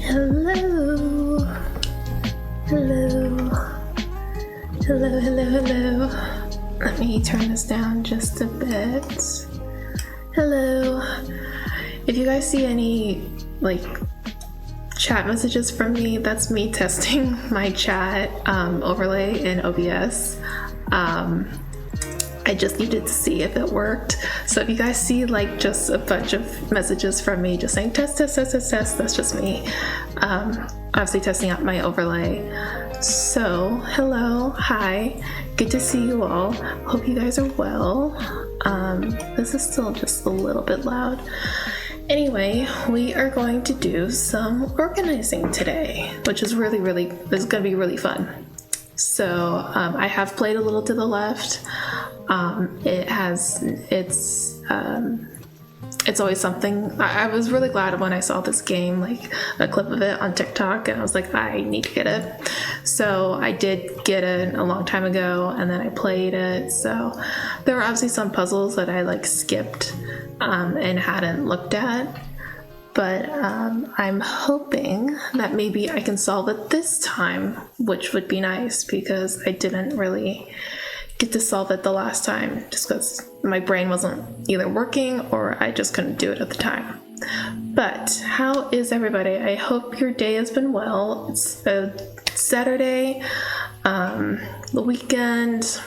Hello. Hello. Hello, hello, hello. Let me turn this down just a bit. Hello. If you guys see any, chat messages from me, that's me testing my chat overlay in OBS. I just needed to see if it worked. So if you guys see just a bunch of messages from me just saying test, test, test, test, test, that's just me. Obviously testing out my overlay. So hello, hi, good to see you all. Hope you guys are well. This is still just a little bit loud. Anyway, we are going to do some organizing today, which is this is gonna be really fun. So I have played a little to the left. It's always something. I was really glad when I saw this game, a clip of it on TikTok, and I was like, I need to get it. So I did get it a long time ago, and then I played it. So there were obviously some puzzles that I skipped and hadn't looked at. But I'm hoping that maybe I can solve it this time, which would be nice because I didn't really get to solve it the last time just because my brain wasn't either working or I just couldn't do it at the time. But how is everybody? I hope your day has been well. It's a Saturday, the weekend,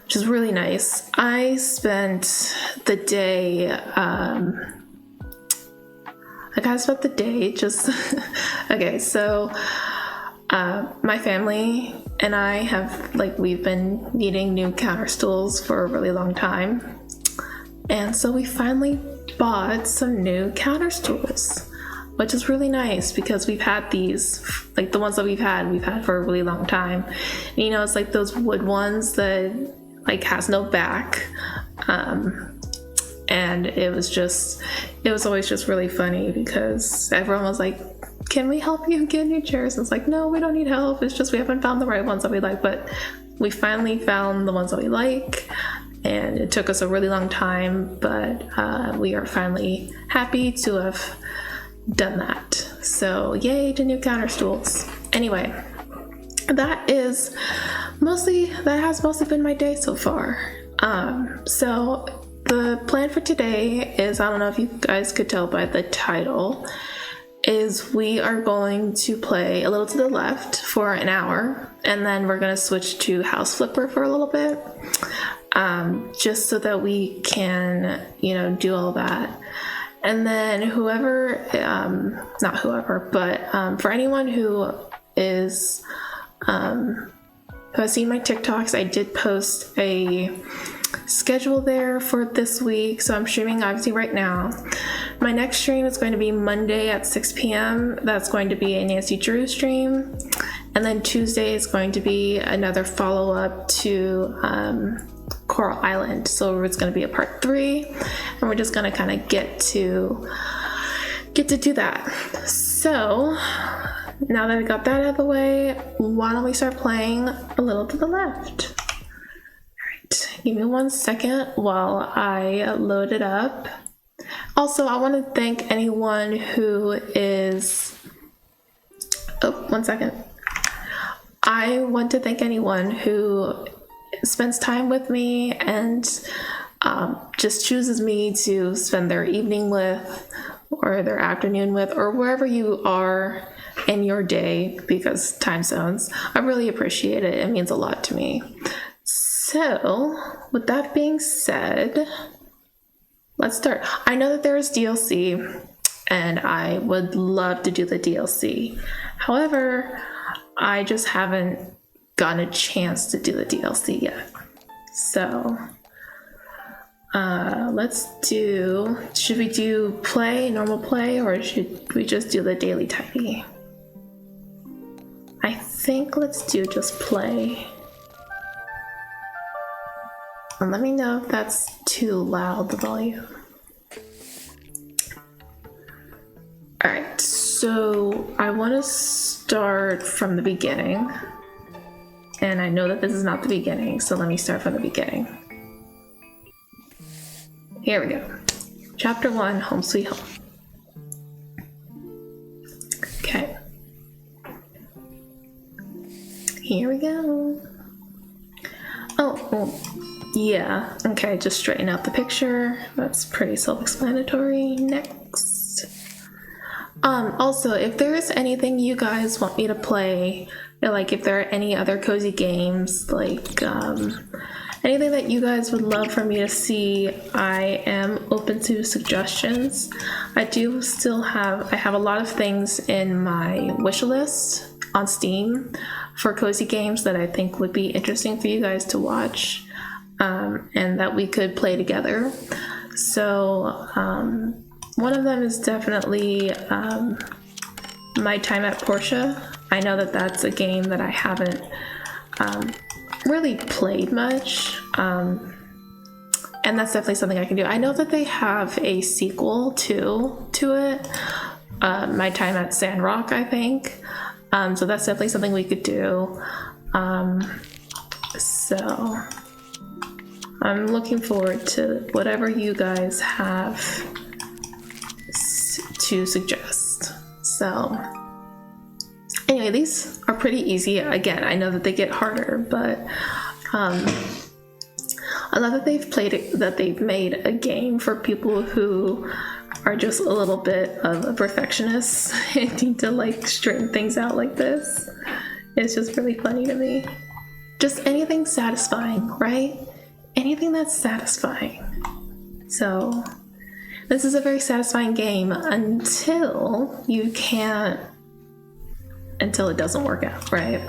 which is really nice. I spent the day, just, okay, so my family and I have, we've been needing new counter stools for a really long time. And so we finally bought some new counter stools, which is really nice because we've had these, the ones that we've had for a really long time. And, it's like those wood ones that has no back. And it was always just really funny because everyone was like, can we help you get new chairs? And it's like, no, we don't need help. It's just we haven't found the right ones that we like, but we finally found the ones that we like. And it took us a really long time, but we are finally happy to have done that. So yay to new counter stools. Anyway, that has mostly been my day so far. So the plan for today is, I don't know if you guys could tell by the title, is we are going to play A Little to the Left for an hour, and then we're going to switch to House Flipper for a little bit, just so that we can, do all that. And then for anyone who is, who has seen my TikToks, I did post a schedule there for this week, so I'm streaming obviously right now. My next stream is going to be Monday at 6 p.m. That's going to be a Nancy Drew stream, and then Tuesday is going to be another follow-up to Coral Island, so it's going to be a part 3, and we're just going to kind of get to do that. So now that I got that out of the way, why don't we start playing A Little to the Left? Give me 1 second while I load it up. Also, I want to thank anyone who is... Oh, 1 second. I want to thank anyone who spends time with me and just chooses me to spend their evening with, or their afternoon with, or wherever you are in your day, because time zones. I really appreciate it. It means a lot to me. So, with that being said, let's start. I know that there is DLC, and I would love to do the DLC. However, I just haven't gotten a chance to do the DLC yet. So, should we do normal play, or should we just do the daily tidy? I think let's do just play. And let me know if that's too loud, the volume. Alright, so I want to start from the beginning. And I know that this is not the beginning, so let me start from the beginning. Here we go. Chapter 1, Home Sweet Home. Okay. Here we go. Oh. Yeah, okay, just straighten out the picture. That's pretty self-explanatory. Next. Also, if there is anything you guys want me to play, if there are any other cozy games, anything that you guys would love for me to see, I am open to suggestions. I have a lot of things in my wish list on Steam for cozy games that I think would be interesting for you guys to watch. And that we could play together. So one of them is definitely My Time at Portia. I know that that's a game that I haven't really played much, and that's definitely something I can do. I know that they have a sequel to it, My Time at Sandrock, I think. So that's definitely something we could do. So I'm looking forward to whatever you guys have to suggest. So anyway, these are pretty easy. Again, I know that they get harder, but I love that they've made a game for people who are just a little bit of a perfectionist and need to like straighten things out like this. It's just really funny to me. Just anything satisfying, right? Anything that's satisfying. So this is a very satisfying game until it doesn't work out, right?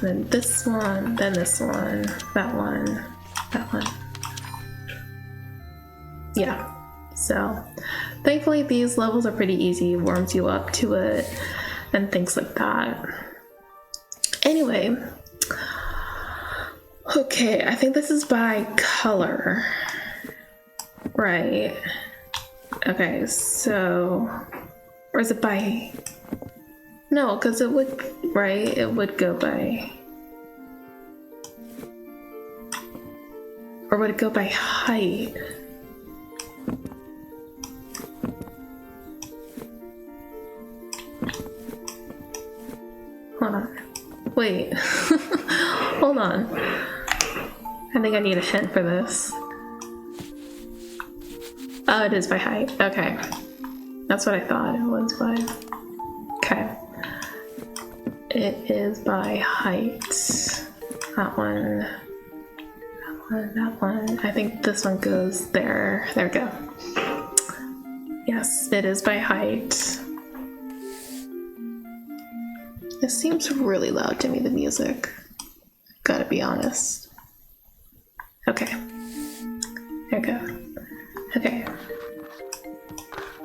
Then this one, then this one, that one. Yeah, so thankfully these levels are pretty easy, warms you up to it and things like that. Anyway, okay, I think this is by color, right? Okay, so, or is it by, no, because it would, right, it would go by, or would it go by height? Hold on. Wait. Hold on. I think I need a hint for this. Oh, it is by height. Okay. That's what I thought it was by. Okay. It is by height. That one. That one. I think this one goes there. There we go. Yes, it is by height. It seems really loud to me, the music. Gotta be honest. Okay. There we go. Okay.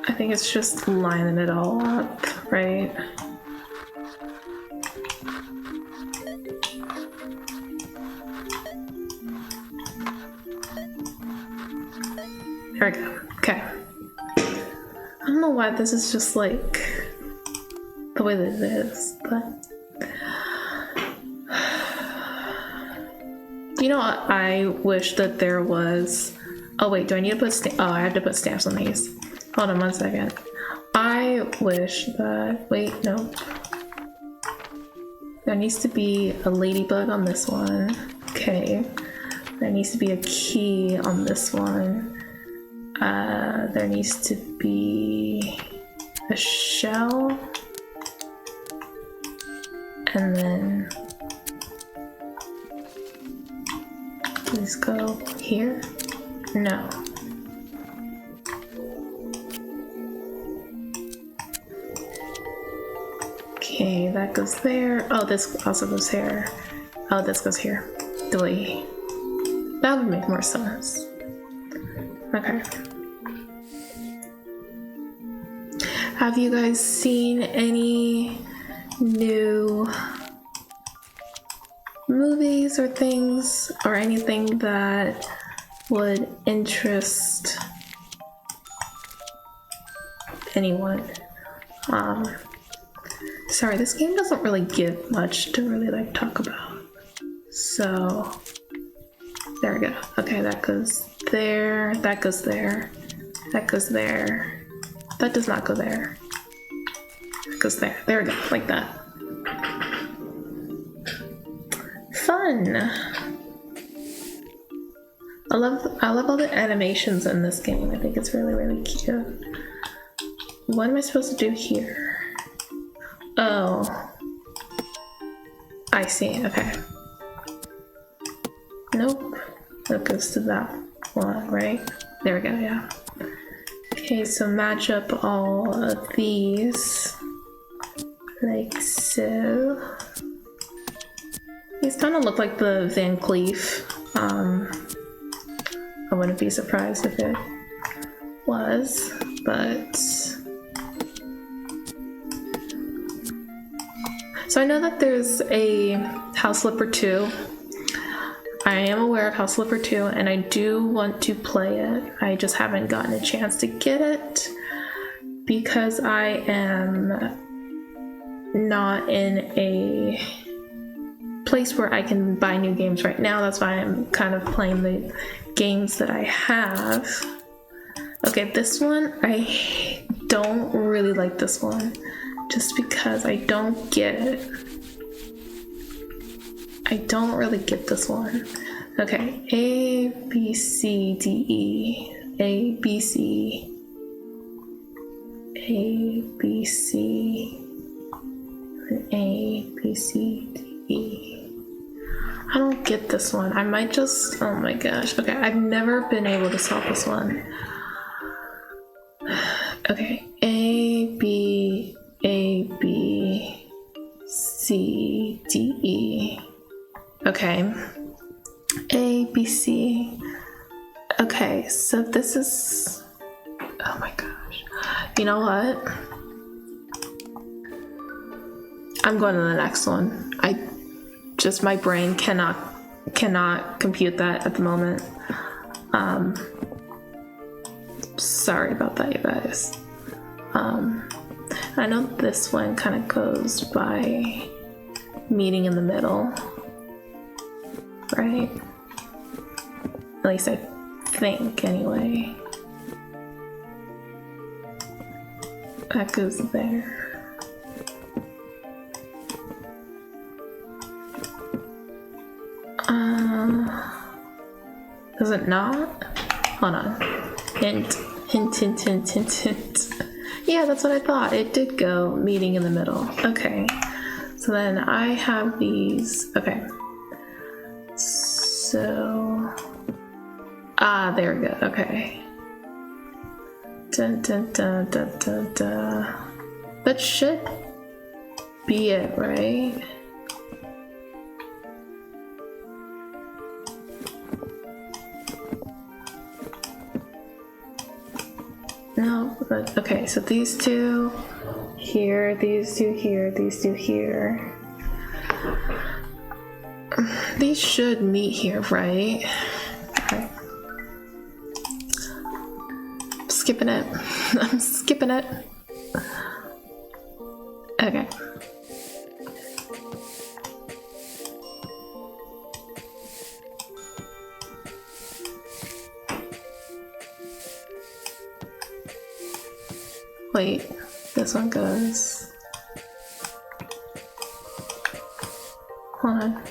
I think it's just lining it all up, right? There we go. Okay. I don't know why this is just like the way that it is, but you know what? I wish that there was. Oh wait, do I need to put I have to put stamps on these. Hold on 1 second. I wish that, wait, no. There needs to be a ladybug on this one. Okay. There needs to be a key on this one. There needs to be a shell. And then please go here. No. Okay, that goes there. Oh, this also goes here. Oh, this goes here. Delete. That would make more sense. Okay. Have you guys seen any new movies or things or anything that would interest anyone? Sorry, this game doesn't really give much to really like talk about. So there we go. Okay, that goes there, that goes there, that goes there. That does not go there. That goes there. There we go, like that. Fun. I love all the animations in this game. I think it's really, really cute. What am I supposed to do here? Oh. I see, okay. Nope. That goes to that one, right? There we go, yeah. Okay, so match up all of these. Like so. These kind of look like the Van Cleef. I wouldn't be surprised if it was, but... So I know that there's a House Flipper 2. I am aware of House Flipper 2 and I do want to play it. I just haven't gotten a chance to get it because I am not in a place where I can buy new games right now. That's why I'm kind of playing the games that I have. Okay, this one, I don't really like this one just because I don't get it. I don't really get this one. Okay, A, B, C, D, E. A, B, C. A, B, C. And A, B, C, D, E. I don't get this one. I might just, oh my gosh. Okay, I've never been able to solve this one. Okay, A, B, C, D, E. Okay, A, B, C. Okay, so this is, oh my gosh. You know what? I'm going to the next one. My brain cannot compute that at the moment. Sorry about that, you guys. I know this one kind of goes by meeting in the middle, right? At least I think, anyway. That goes there. Does it not? Hold on. Hint. Yeah, that's what I thought. It did go meeting in the middle. Okay. So then I have these. Okay. So. There we go. Okay. Dun, dun, dun, dun, dun, dun. That should be it, right? No, but okay, so these two here, these two here, these two here. These should meet here, right? Okay. I'm skipping it. I'm skipping it. Okay. Wait, this one goes. Hold on.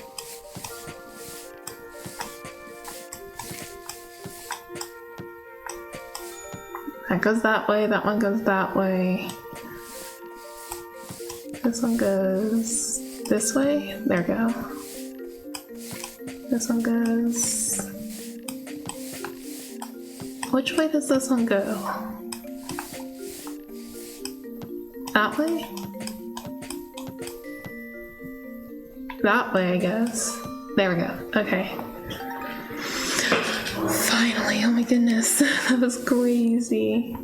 That goes that way, that one goes that way. This one goes this way. There we go. This one goes. Which way does this one go? That way? That way, I guess. There we go. Okay. Finally, oh my goodness. That was crazy.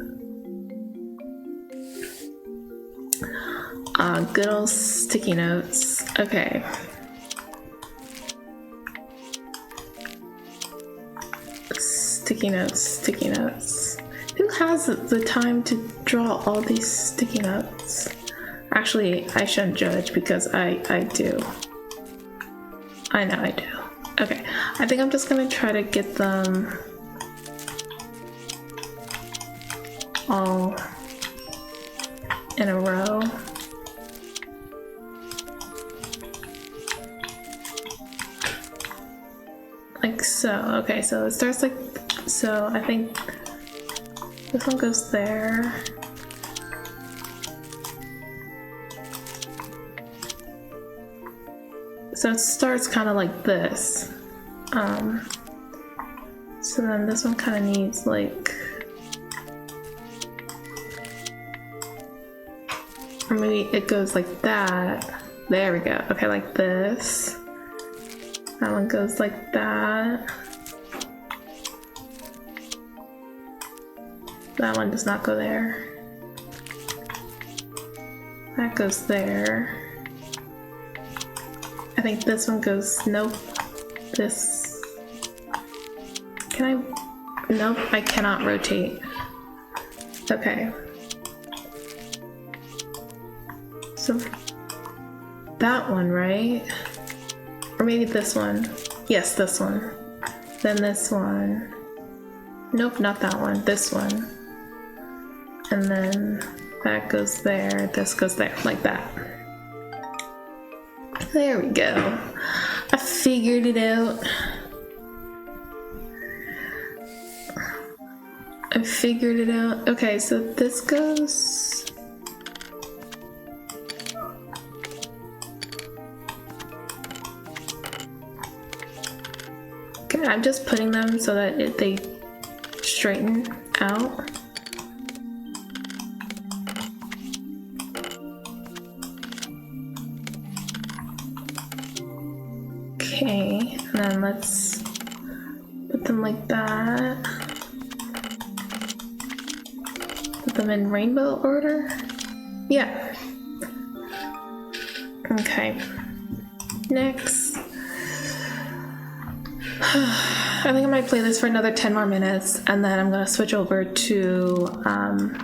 Good old sticky notes. Okay. Sticky notes, sticky notes. Who has the time to draw all these sticky notes? Actually, I shouldn't judge because I do. I know I do. Okay, I think I'm just gonna try to get them all in a row. Like so. Okay, so it starts like so. I think this one goes there. So it starts kind of like this. So then this one kind of needs like, or maybe it goes like that. There we go. Okay, like this. That one goes like that. That one does not go there. That goes there. I think this one goes, nope. This, can I, nope, I cannot rotate. Okay. So, that one, right? Or maybe this one. Yes, this one. Then this one. Nope, not that one. This one. And then that goes there, this goes there, like that. There we go. I figured it out. I figured it out. Okay, so this goes... Okay, I'm just putting them so that they straighten out. Okay, and then let's put them like that. Put them in rainbow order? Yeah. Okay. Next. I think I might play this for another 10 more minutes, and then I'm gonna switch over to I'm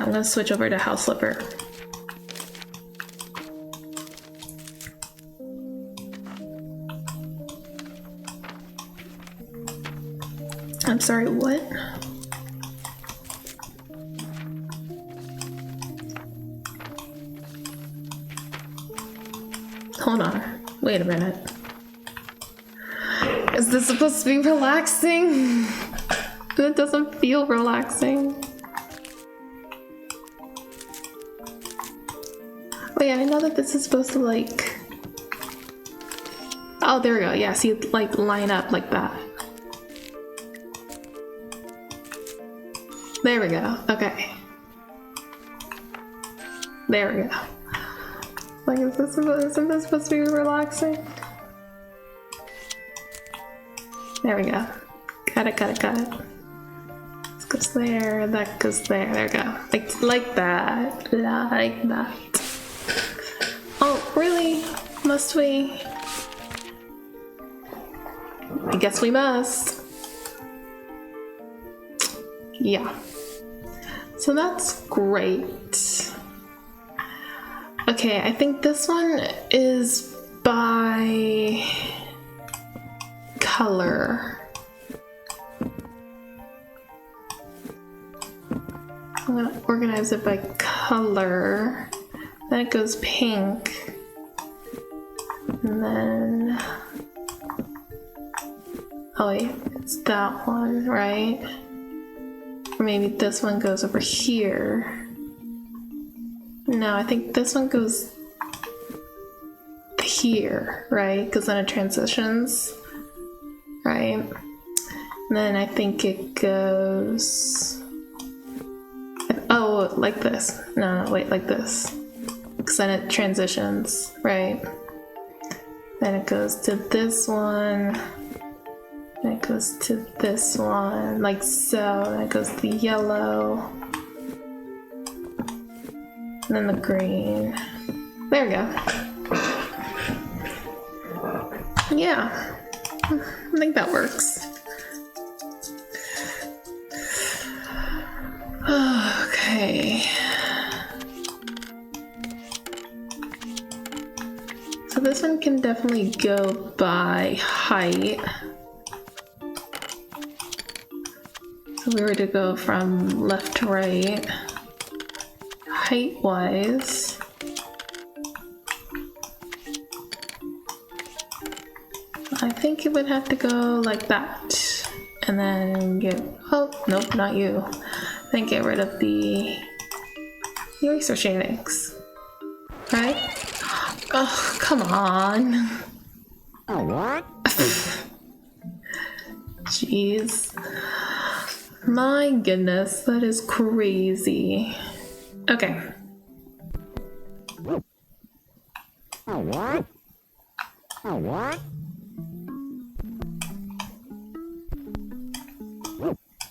gonna switch over to House Flipper. I'm sorry, what? Hold on. Wait a minute. Is this supposed to be relaxing? It doesn't feel relaxing. Wait, I know that this is supposed to like... Oh, there we go. Yeah, see, like line up like that. There we go. Okay. There we go. Like, isn't this supposed to be relaxing? There we go. Got it, got it, got it. This goes there, that goes there. There we go. Like that. Like that. Oh, really? Must we? I guess we must. Yeah. So that's great. Okay, I think this one is by color. I'm gonna organize it by color. Then it goes pink. And then... Oh wait, it's that one, right? Or maybe this one goes over here. No, I think this one goes here, right? Because then it transitions, right? And then I think it goes... Oh, like this. No, wait, like this. Because then it transitions, right? Then it goes to this one. Then it goes to this one, like so. Then it goes to the yellow. And then the green. There we go. Yeah, I think that works. Okay. So this one can definitely go by height. So we were to go from left to right. Height-wise, I think it would have to go like that, and then get, oh, nope, not you. Then get rid of the eraser shadings, right? Oh, come on. Oh, what? Jeez. My goodness, that is crazy. Okay. Oh, what? Oh, what?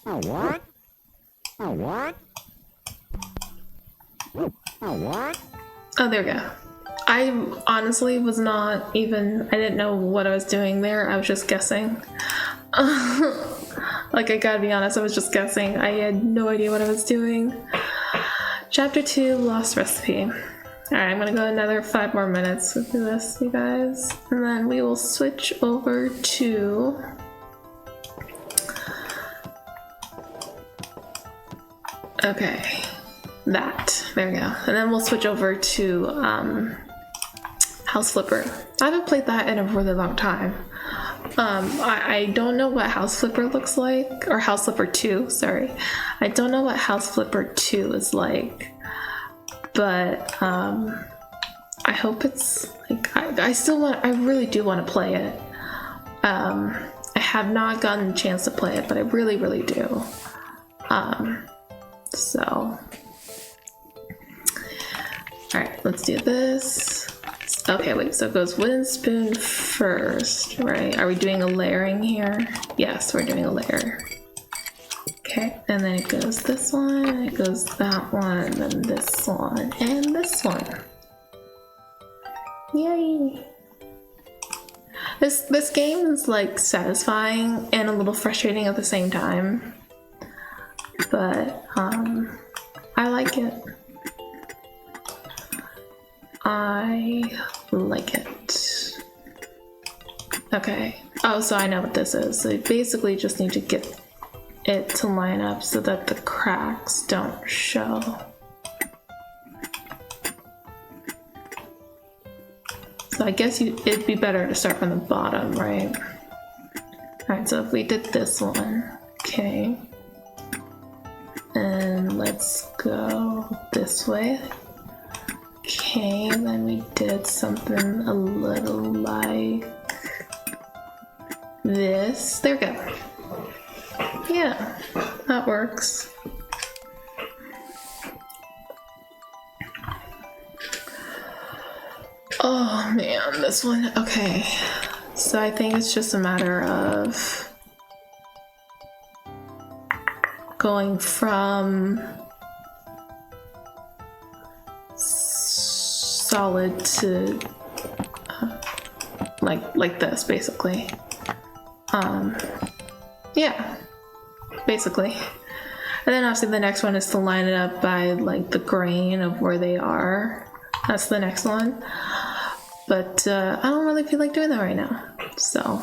Oh, what? Oh, what? Oh, what? Oh, there we go. I honestly was not even, I didn't know what I was doing there. I was just guessing. Like, I gotta be honest, I was just guessing. I had no idea what I was doing. Chapter 2, Lost Recipe. Alright, I'm gonna go another 5 more minutes with this, you guys. And then we will switch over to... Okay, that. There we go. And then we'll switch over to House Flipper. I haven't played that in a really long time. I don't know what House Flipper looks like, or House Flipper 2, sorry. I don't know what House Flipper 2 is like, but I hope it's like, I really do want to play it. I have not gotten a chance to play it, but I really, really do. So, alright, let's do this. Okay, wait, so it goes wooden spoon first, right? Are we doing a layering here? Yes, we're doing a layer. Okay, and then it goes this one, and it goes that one, then this one, and this one. Yay! This game is like satisfying and a little frustrating at the same time, but I like it. I like it. Okay. Oh, so I know what this is. So you basically just need to get it to line up so that the cracks don't show. So I guess it'd be better to start from the bottom, right? Alright, so if we did this one, okay. And let's go this way. Okay, then we did something a little like this. There we go. Yeah, that works. Oh man, this one, okay. So I think it's just a matter of going from solid to like this, basically. Yeah, basically. And then obviously the next one is to line it up by like the grain of where they are. That's the next one. But I don't really feel like doing that right now. So,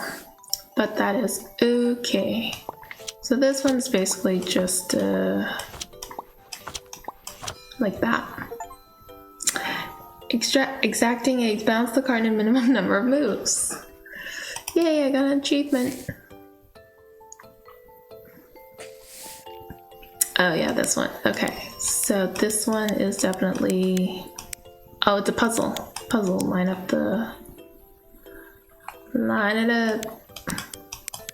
but that is okay. So this one's basically just like that. Exacting a bounce the card in a minimum number of moves. Yay, I got an achievement. Oh yeah, this one. Okay, so this one is definitely... Oh, it's a puzzle. Puzzle, line it up.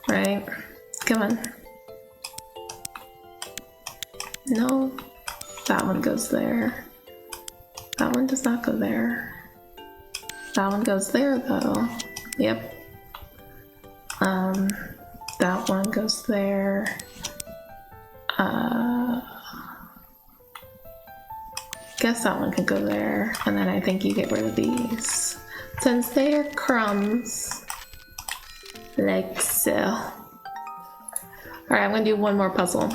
Right, come on. No, that one goes there. That one does not go there. That one goes there though. Yep. That one goes there. Guess that one could go there, and then I think you get rid of these since they are crumbs, like so. All right, I'm gonna do one more puzzle.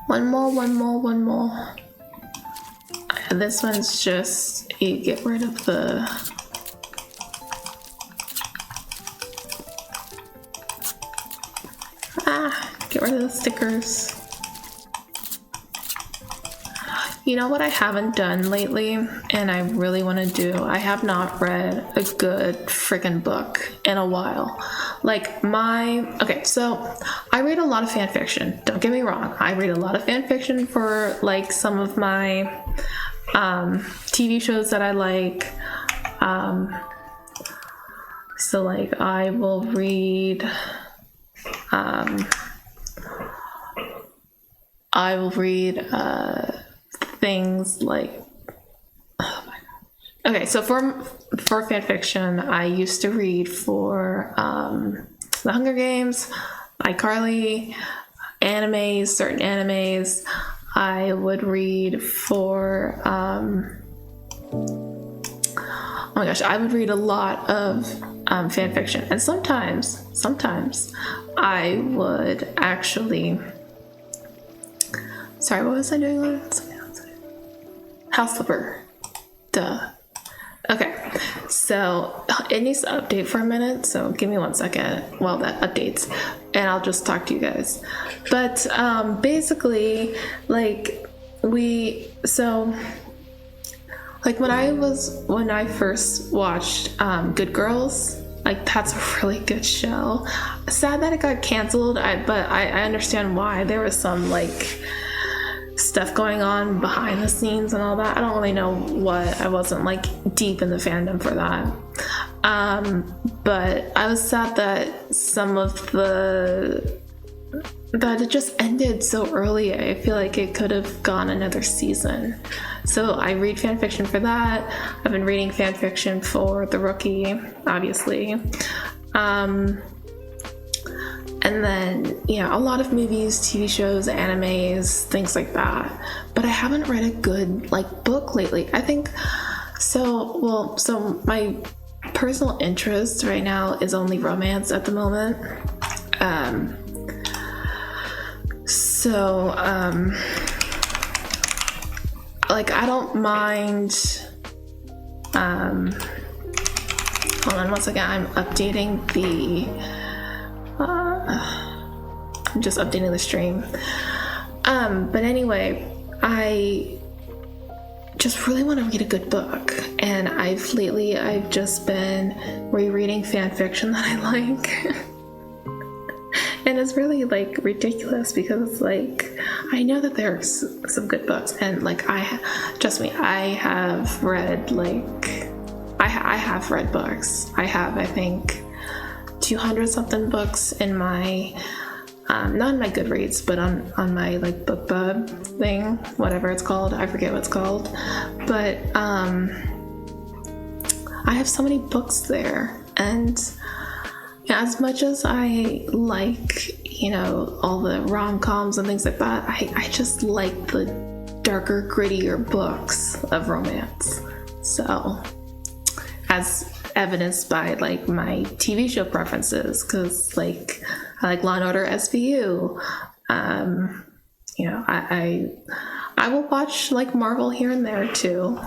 One more. And this one's just you get rid of the get rid of the stickers. You know what I haven't done lately, and I really want to do? I have not read a good freaking book in a while. Okay, so I read a lot of fan fiction. Don't get me wrong. I read a lot of fan fiction for like some of my TV shows that I like. So like I will read things like, oh my gosh. Okay, so for fan fiction, I used to read for The Hunger Games, iCarly, animes, certain animes. I would read for oh my gosh, I would read a lot of fan fiction, and sometimes I would actually. Sorry, what was I doing? House Flipper. Duh. Okay, so it needs to update for a minute, so give me 1 second while that updates, and I'll just talk to you guys. But basically, like, Like when I first watched Good Girls, like that's a really good show. Sad that it got canceled, but I understand why. There was some like stuff going on behind the scenes and all that. I don't really know what. I wasn't like deep in the fandom for that. But I was sad that that it just ended so early. I feel like it could have gone another season. So I read fan fiction for that. I've been reading fan fiction for The Rookie, obviously. And then, a lot of movies, TV shows, animes, things like that. But I haven't read a good like book lately. I think so my personal interest right now is only romance at the moment. Like I don't mind. Hold on one second. I'm updating I'm just updating the stream. But anyway, I just really want to read a good book, and I've just been rereading fan fiction that I like. And it's really like ridiculous because like I know that there's some good books, and like trust me, I have read like I have read books. I have, I think, 200 something books in my not in my Goodreads, but on my like BookBub thing, whatever it's called. I forget what it's called, but I have so many books there. And as much as I like, all the rom-coms and things like that, I just like the darker, grittier books of romance. So, as evidenced by like my TV show preferences, because like I like Law and Order SVU. I will watch like Marvel here and there too.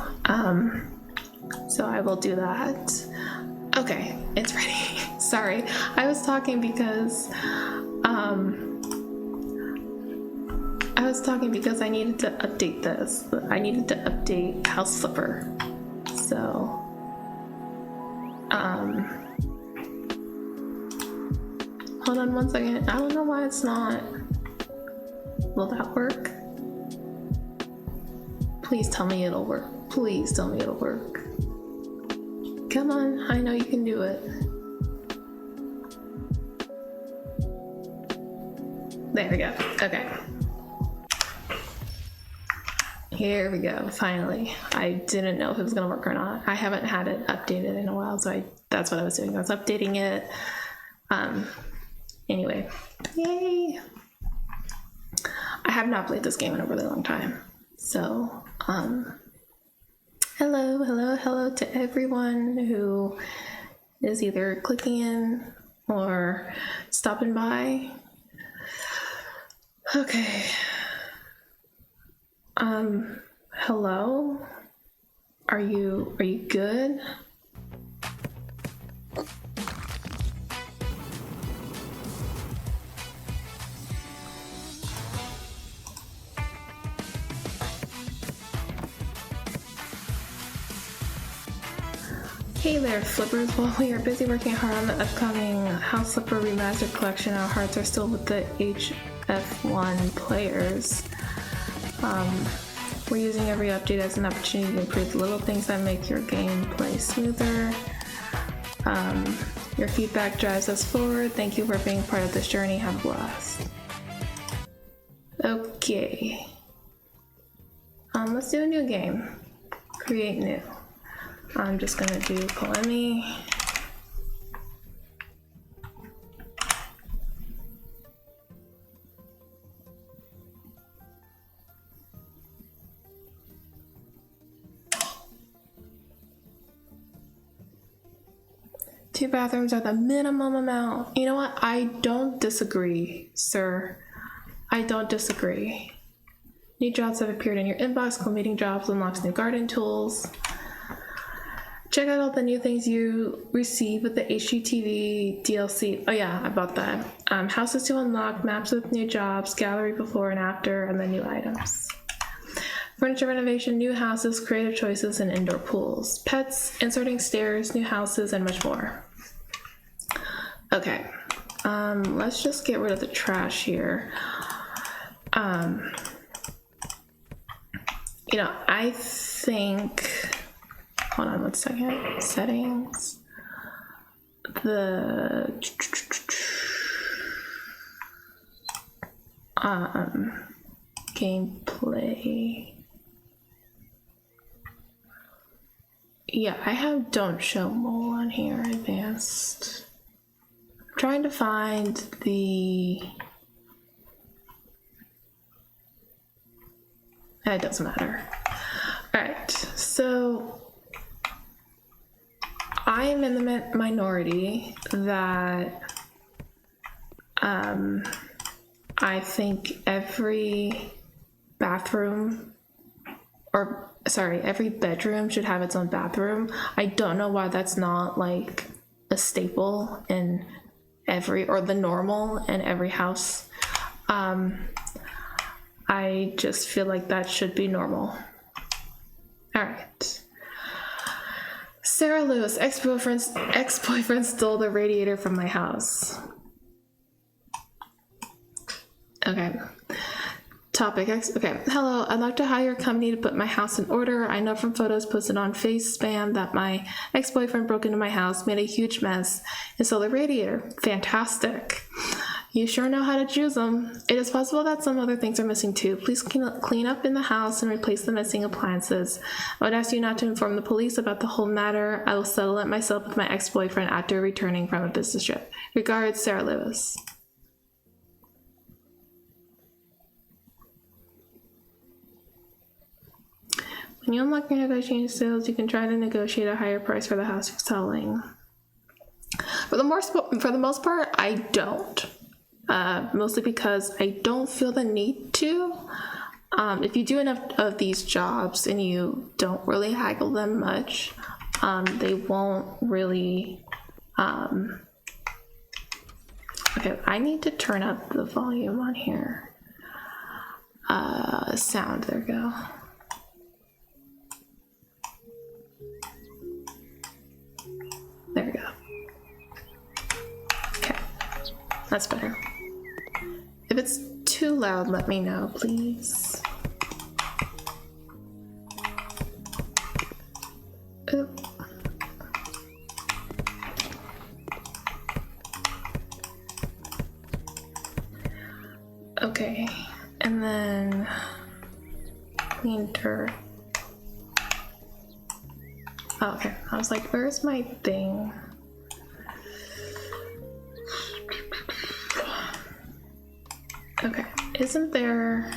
So I will do that. Okay, it's ready. Sorry, I was talking because I needed to update this. I needed to update House Flipper. So hold on one second. I don't know why it's not. Will that work? Please tell me it'll work. Please tell me it'll work. Come on, I know you can do it. There we go. Okay. Here we go, finally. I didn't know if it was gonna work or not. I haven't had it updated in a while, so that's what I was doing. I was updating it. Anyway, yay! I have not played this game in a really long time. So, hello to everyone who is either clicking in or stopping by. Okay. Hello? Are you good? Hey there, Flippers. While we are busy working hard on the upcoming House Flipper Remastered Collection, our hearts are still with the HF1 players. We're using every update as an opportunity to improve the little things that make your gameplay smoother. Your feedback drives us forward. Thank you for being part of this journey. Have a blast. Okay. Let's do a new game. Create new. I'm just gonna do Polemy. Two bathrooms are the minimum amount. You know what? I don't disagree, sir. I don't disagree. New jobs have appeared in your inbox. Completing jobs unlocks new garden tools. Check out all the new things you receive with the HGTV DLC. Oh yeah, I bought that. Houses to unlock, maps with new jobs, gallery before and after, and then new items. Furniture renovation, new houses, creative choices, and indoor pools. Pets, inserting stairs, new houses, and much more. Okay, let's just get rid of the trash here. You know, I think, hold on 1 second, settings, the, gameplay, yeah, I have don't show mole on here, advanced. I'm trying to find the, it doesn't matter. All right, so I am in the minority that I think every bathroom, or sorry, every bedroom should have its own bathroom. I don't know why that's not like a staple in every, or the normal in every house. I just feel like that should be normal. All right. Sarah Lewis, ex-boyfriend stole the radiator from my house. Okay. Topic X. Okay. Hello, I'd like to hire a company to put my house in order. I know from photos posted on FaceSpam that my ex-boyfriend broke into my house, made a huge mess, and stole the radiator. Fantastic. You sure know how to choose them. It is possible that some other things are missing too. Please clean up in the house and replace the missing appliances. I would ask you not to inform the police about the whole matter. I will settle it myself with my ex-boyfriend after returning from a business trip. Regards, Sarah Lewis. When you unlock your negotiating skills, you can try to negotiate a higher price for the house you're selling. For the most part, I don't. Mostly because I don't feel the need to. If you do enough of these jobs and you don't really haggle them much, they won't really. Okay, I need to turn up the volume on here. Sound, there we go. There we go. Okay, that's better. If it's too loud, let me know, please. Oop. Okay, and then clean dirt. Oh, okay, I was like, where's my thing? Okay, isn't there,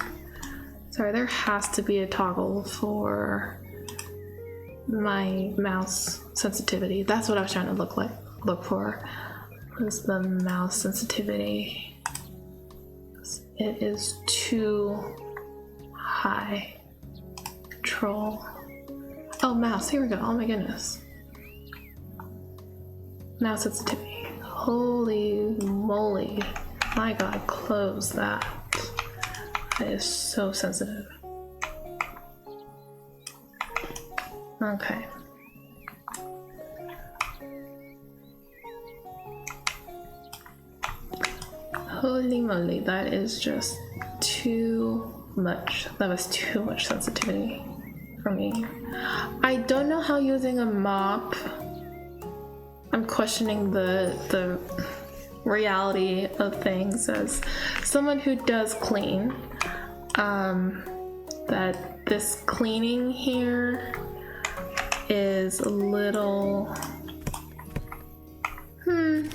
sorry, there has to be a toggle for my mouse sensitivity. That's what I was trying to look for, was the mouse sensitivity. It is too high. Control. Oh, mouse, here we go. Oh my goodness. Mouse sensitivity. Holy moly. My god, close that. That is so sensitive. Okay. Holy moly, that is just too much. That was too much sensitivity for me. I don't know how using a mop. I'm questioning the reality of things as someone who does clean. That this cleaning here is a little. Turn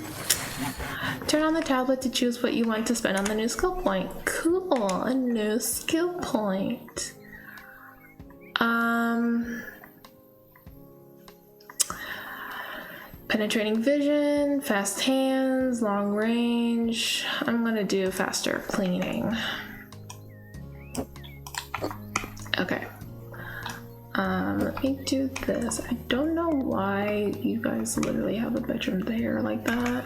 on the tablet to choose what you want to spend on the new skill point. Cool, a new skill point. Penetrating vision, fast hands, long range. I'm gonna do faster cleaning. Okay. Let me do this. I don't know why you guys literally have a bedroom there like that.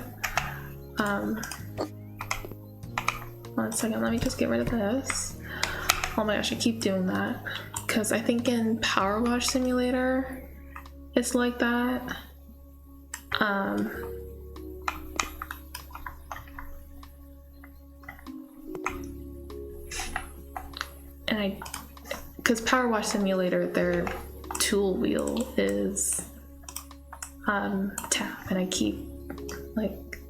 1 second, let me just get rid of this. Oh my gosh, I keep doing that. because I think in Power Wash Simulator it's like that. And because Power Wash Simulator, their tool wheel is tap, and I keep like,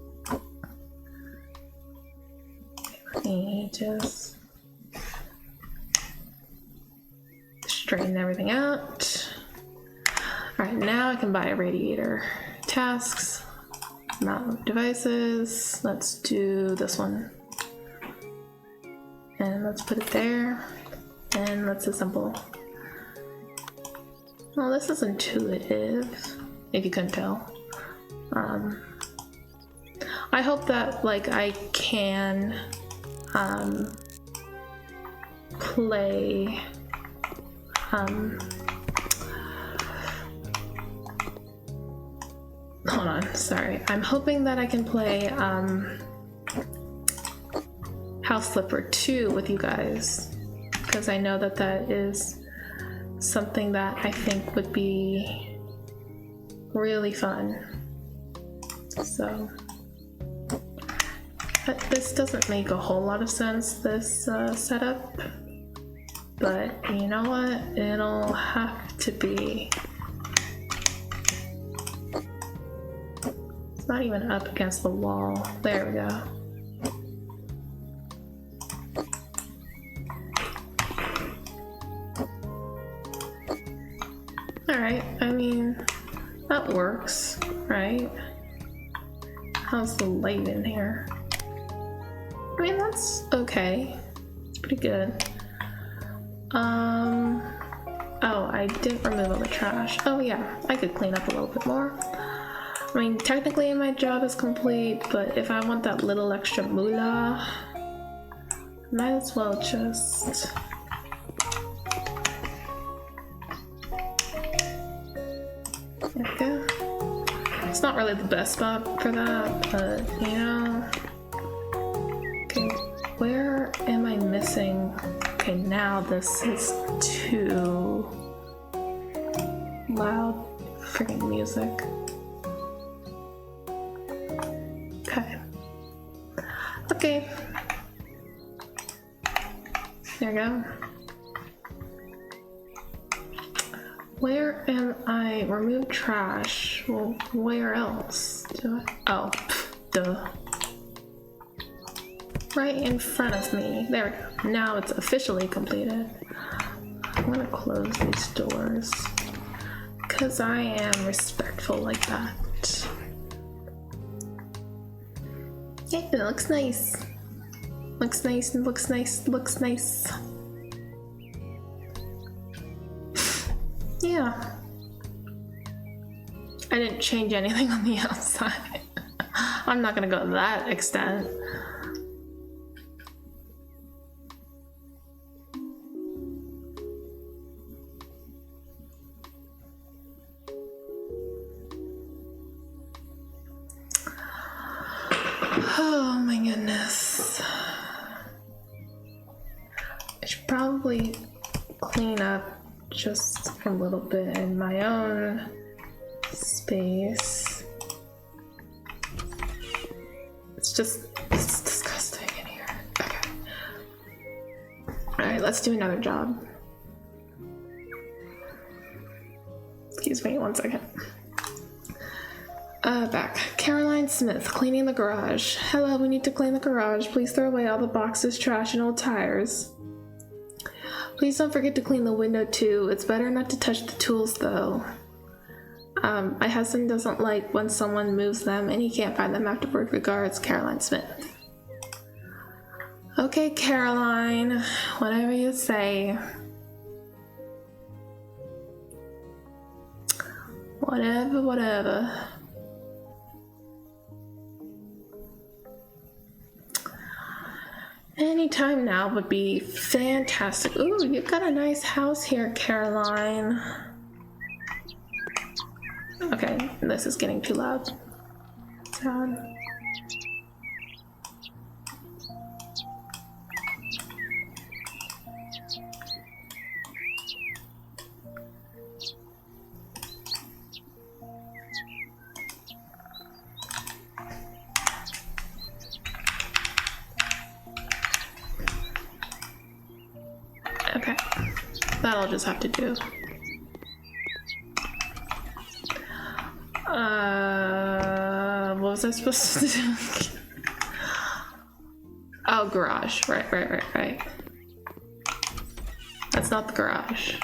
let me just straighten everything out. All right, now I can buy a radiator. Tasks, amount of devices. Let's do this one. And let's put it there. And let's assemble. Well, this is intuitive, if you couldn't tell. I hope that like I can play hold on, sorry. I'm hoping that I can play House Flipper 2 with you guys, because I know that that is something that I think would be really fun. So, but this doesn't make a whole lot of sense, this setup, but you know what? It'll have to be. It's not even up against the wall. There we go. Alright, I mean, that works, right? How's the light in here? I mean, that's okay. It's pretty good. Oh, I didn't remove all the trash. Oh yeah, I could clean up a little bit more. I mean, technically my job is complete, but if I want that little extra moolah, might as well just... There we go. It's not really the best spot for that, but you know. Okay, where am I missing? Okay, now this is too loud. Freaking music. Okay. Okay. There we go. Where am I? Remove trash. Well, where else do I? Oh, duh. Right in front of me. There we go. Now it's officially completed. I'm gonna close these doors because I am respectful like that. Yeah, it looks nice. Looks nice and looks nice. Looks nice. Yeah. I didn't change anything on the outside. I'm not gonna go to that extent. Oh my goodness. I should probably clean up just a little bit in my own space. It's disgusting in here. Okay. Alright, let's do another job. Excuse me, 1 second. Back. Caroline Smith, cleaning the garage. Hello, we need to clean the garage. Please throw away all the boxes, trash, and old tires. Please don't forget to clean the window too. It's better not to touch the tools though. My husband doesn't like when someone moves them and he can't find them afterward. Regards, Caroline Smith. Okay, Caroline, whatever you say. Whatever. Any time now would be fantastic. Ooh, you've got a nice house here, Caroline. Okay, this is getting too loud. Sad. Okay, that I'll just have to do. What was I supposed to do? Oh, garage. Right. That's not the garage.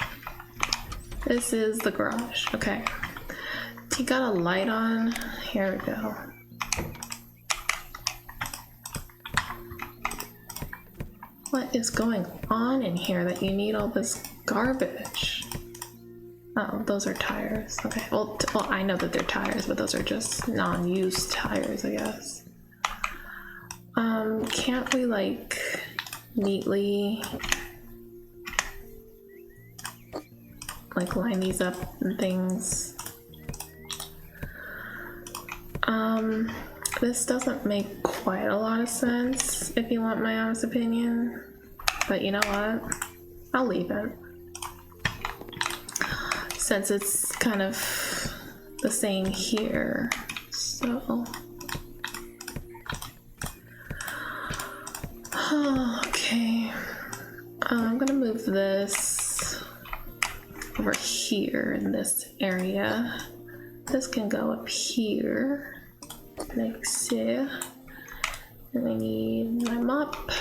This is the garage. Okay. You got a light on? Here we go. What is going on in here that you need all this garbage? Oh, those are tires. Okay, well, I know that they're tires, but those are just non-used tires, I guess. Can't we, like, neatly, like, line these up and things? This doesn't make quite a lot of sense, if you want my honest opinion. But you know what? I'll leave it. Since it's kind of the same here, so. Okay. I'm gonna move this over here in this area. This can go up here, like so. And I need my mop.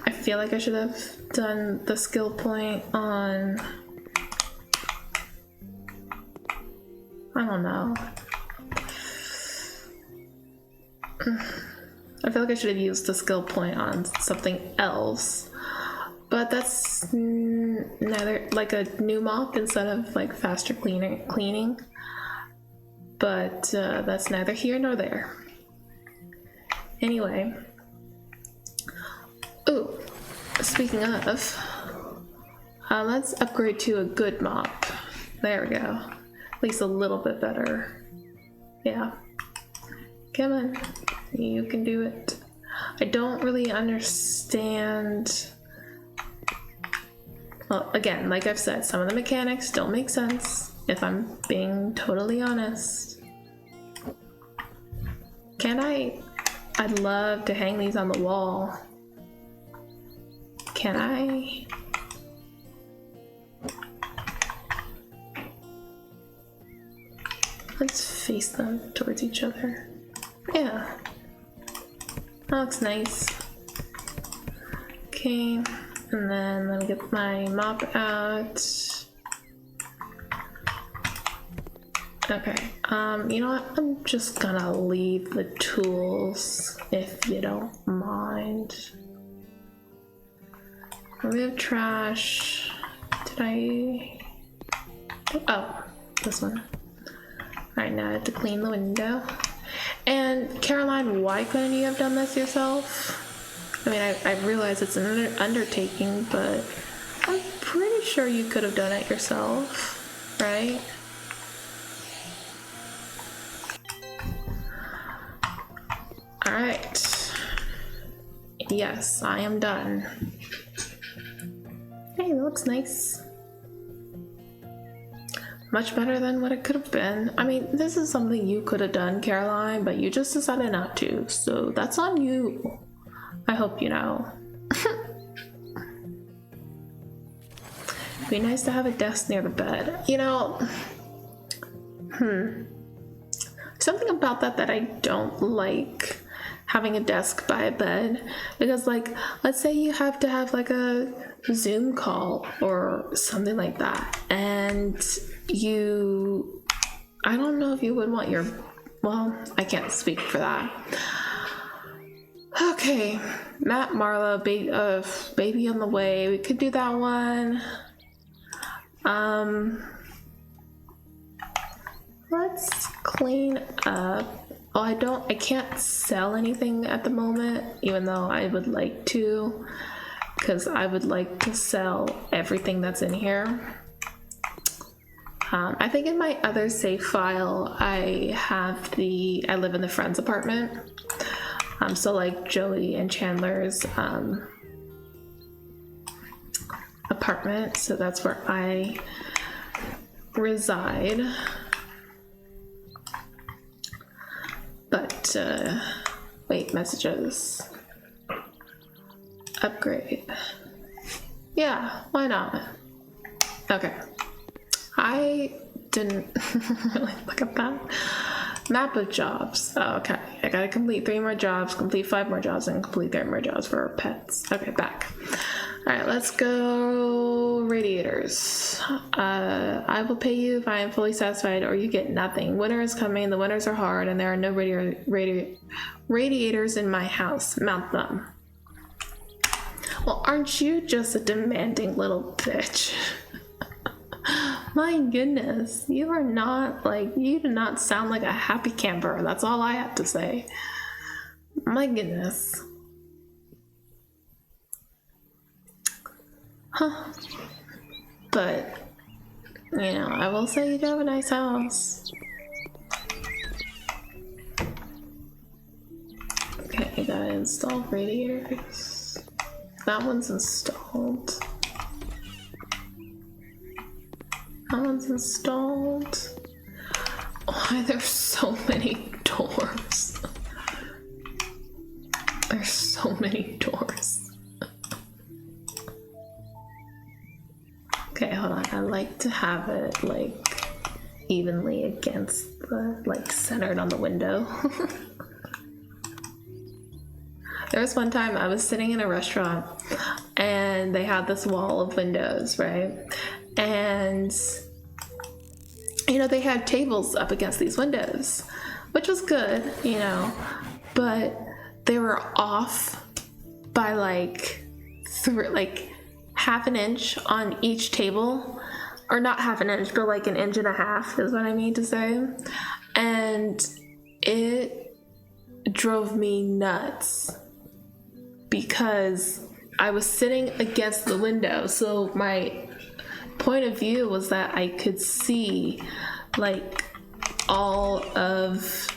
I feel like I should have done the skill point on, I don't know. I feel like I should have used the skill point on something else, but that's neither, like a new mop instead of like faster cleaning. But that's neither here nor there. Anyway. Ooh, speaking of, let's upgrade to a good mop. There we go. At least a little bit better. Yeah. Come on. You can do it. I don't really understand. Well, again, like I've said, some of the mechanics don't make sense, if I'm being totally honest. Can I? I'd love to hang these on the wall. Can I? Let's face them towards each other. Yeah. That looks nice. Okay, and then let me get my mop out. Okay, you know what? I'm just gonna leave the tools if you don't mind. Remove trash. Did I? Oh, this one. Alright, now I have to clean the window. And Caroline, why couldn't you have done this yourself? I mean, I realize it's an undertaking, but I'm pretty sure you could have done it yourself, right? Alright. Yes, I am done. Hey, it looks nice. Much better than what it could have been. I mean, this is something you could have done, Caroline, but you just decided not to, so that's on you. I hope you know. It'd be nice to have a desk near the bed. You know, something about that I don't like, having a desk by a bed, because like, let's say you have to have like a Zoom call or something like that, and I don't know if you would want your, well, I can't speak for that. Okay, Matt Marlowe, Baby on the Way, we could do that one. Let's clean up. Oh, I can't sell anything at the moment, even though I would like to, because I would like to sell everything that's in here. I think in my other save file, I live in the friend's apartment. So like Joey and Chandler's apartment, so that's where I reside. But wait, messages. upgrade. Yeah, why not? Okay. I didn't really look at that. Map of jobs. Oh, okay. I gotta complete 3 more jobs, complete 5 more jobs, and complete 30 more jobs for our pets. Okay, back. Alright, let's go radiators. I will pay you if I am fully satisfied or you get nothing. Winter is coming, the winters are hard, and there are no radiators in my house. Mount them. Well, aren't you just a demanding little bitch? My goodness, you are not you do not sound like a happy camper. That's all I have to say. My goodness. Huh. But, you know, I will say you do have a nice house. Okay, I gotta install radiators. That one's installed. That one's installed. Why there's so many doors? There's so many doors. Okay, hold on. I like to have it like evenly against the centered on the window. There was one time I was sitting in a restaurant and they had this wall of windows, right? And, you know, they had tables up against these windows, which was good, you know, but they were off by half an inch on each table, or not half an inch, but like 1.5 inches is what I mean to say. And it drove me nuts because I was sitting against the window, so my point of view was that I could see all of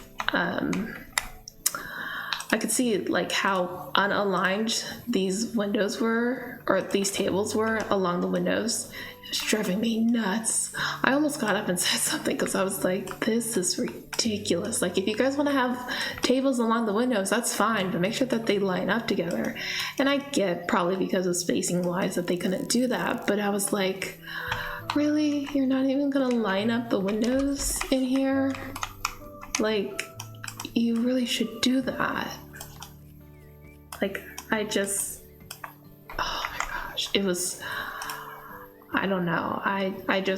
I could see how unaligned these windows were, or these tables were along the windows. It was driving me nuts. I almost got up and said something because I was like, this is ridiculous. If you guys want to have tables along the windows, that's fine, but make sure that they line up together. And I get probably because of spacing wise that they couldn't do that, but I was like, really? You're not even gonna line up the windows in here? You really should do that. Oh my gosh, it was, I don't know. I had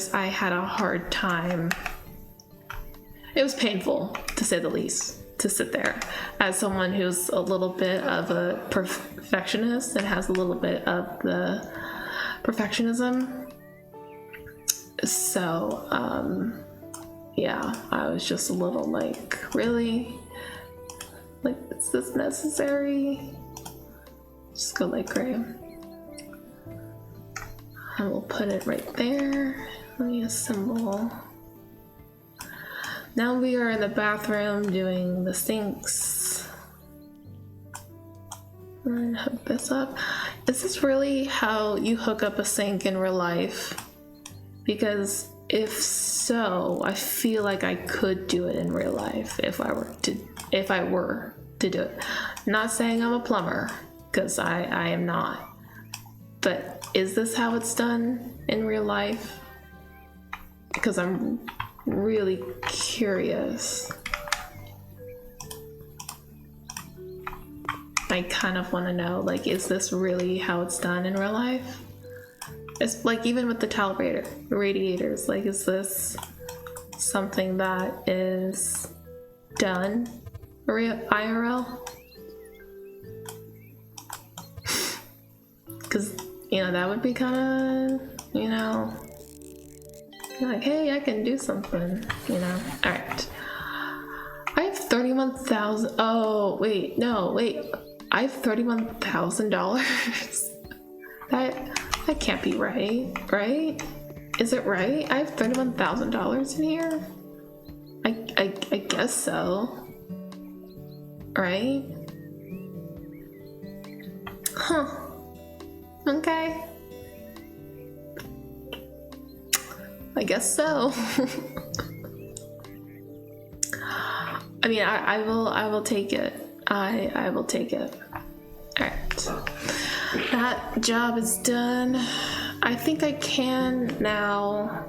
a hard time. It was painful, to say the least, to sit there as someone who's a little bit of a perfectionist and has a little bit of the perfectionism. So, yeah, I was just a little really? Is this necessary? Just go gray. I will put it right there. Let me assemble. Now we are in the bathroom doing the sinks. I'm gonna hook this up. Is this really how you hook up a sink in real life? Because if so, I feel like I could do it in real life if I were to do it. Not saying I'm a plumber, because I am not. But is this how it's done in real life? Because I'm really curious. I kind of want to know, is this really how it's done in real life? It's even with the towel radiators, is this something that is done IRL? Because, that would be kind of, hey, I can do something, Alright. I have 31,000. Oh, wait, no, wait. I have $31,000. That can't be right? Is it right? I have $31,000 in here? I guess so. Right? Huh. Okay. I guess so. I mean, I will take it. I will take it. Alright. That job is done. I think I can now.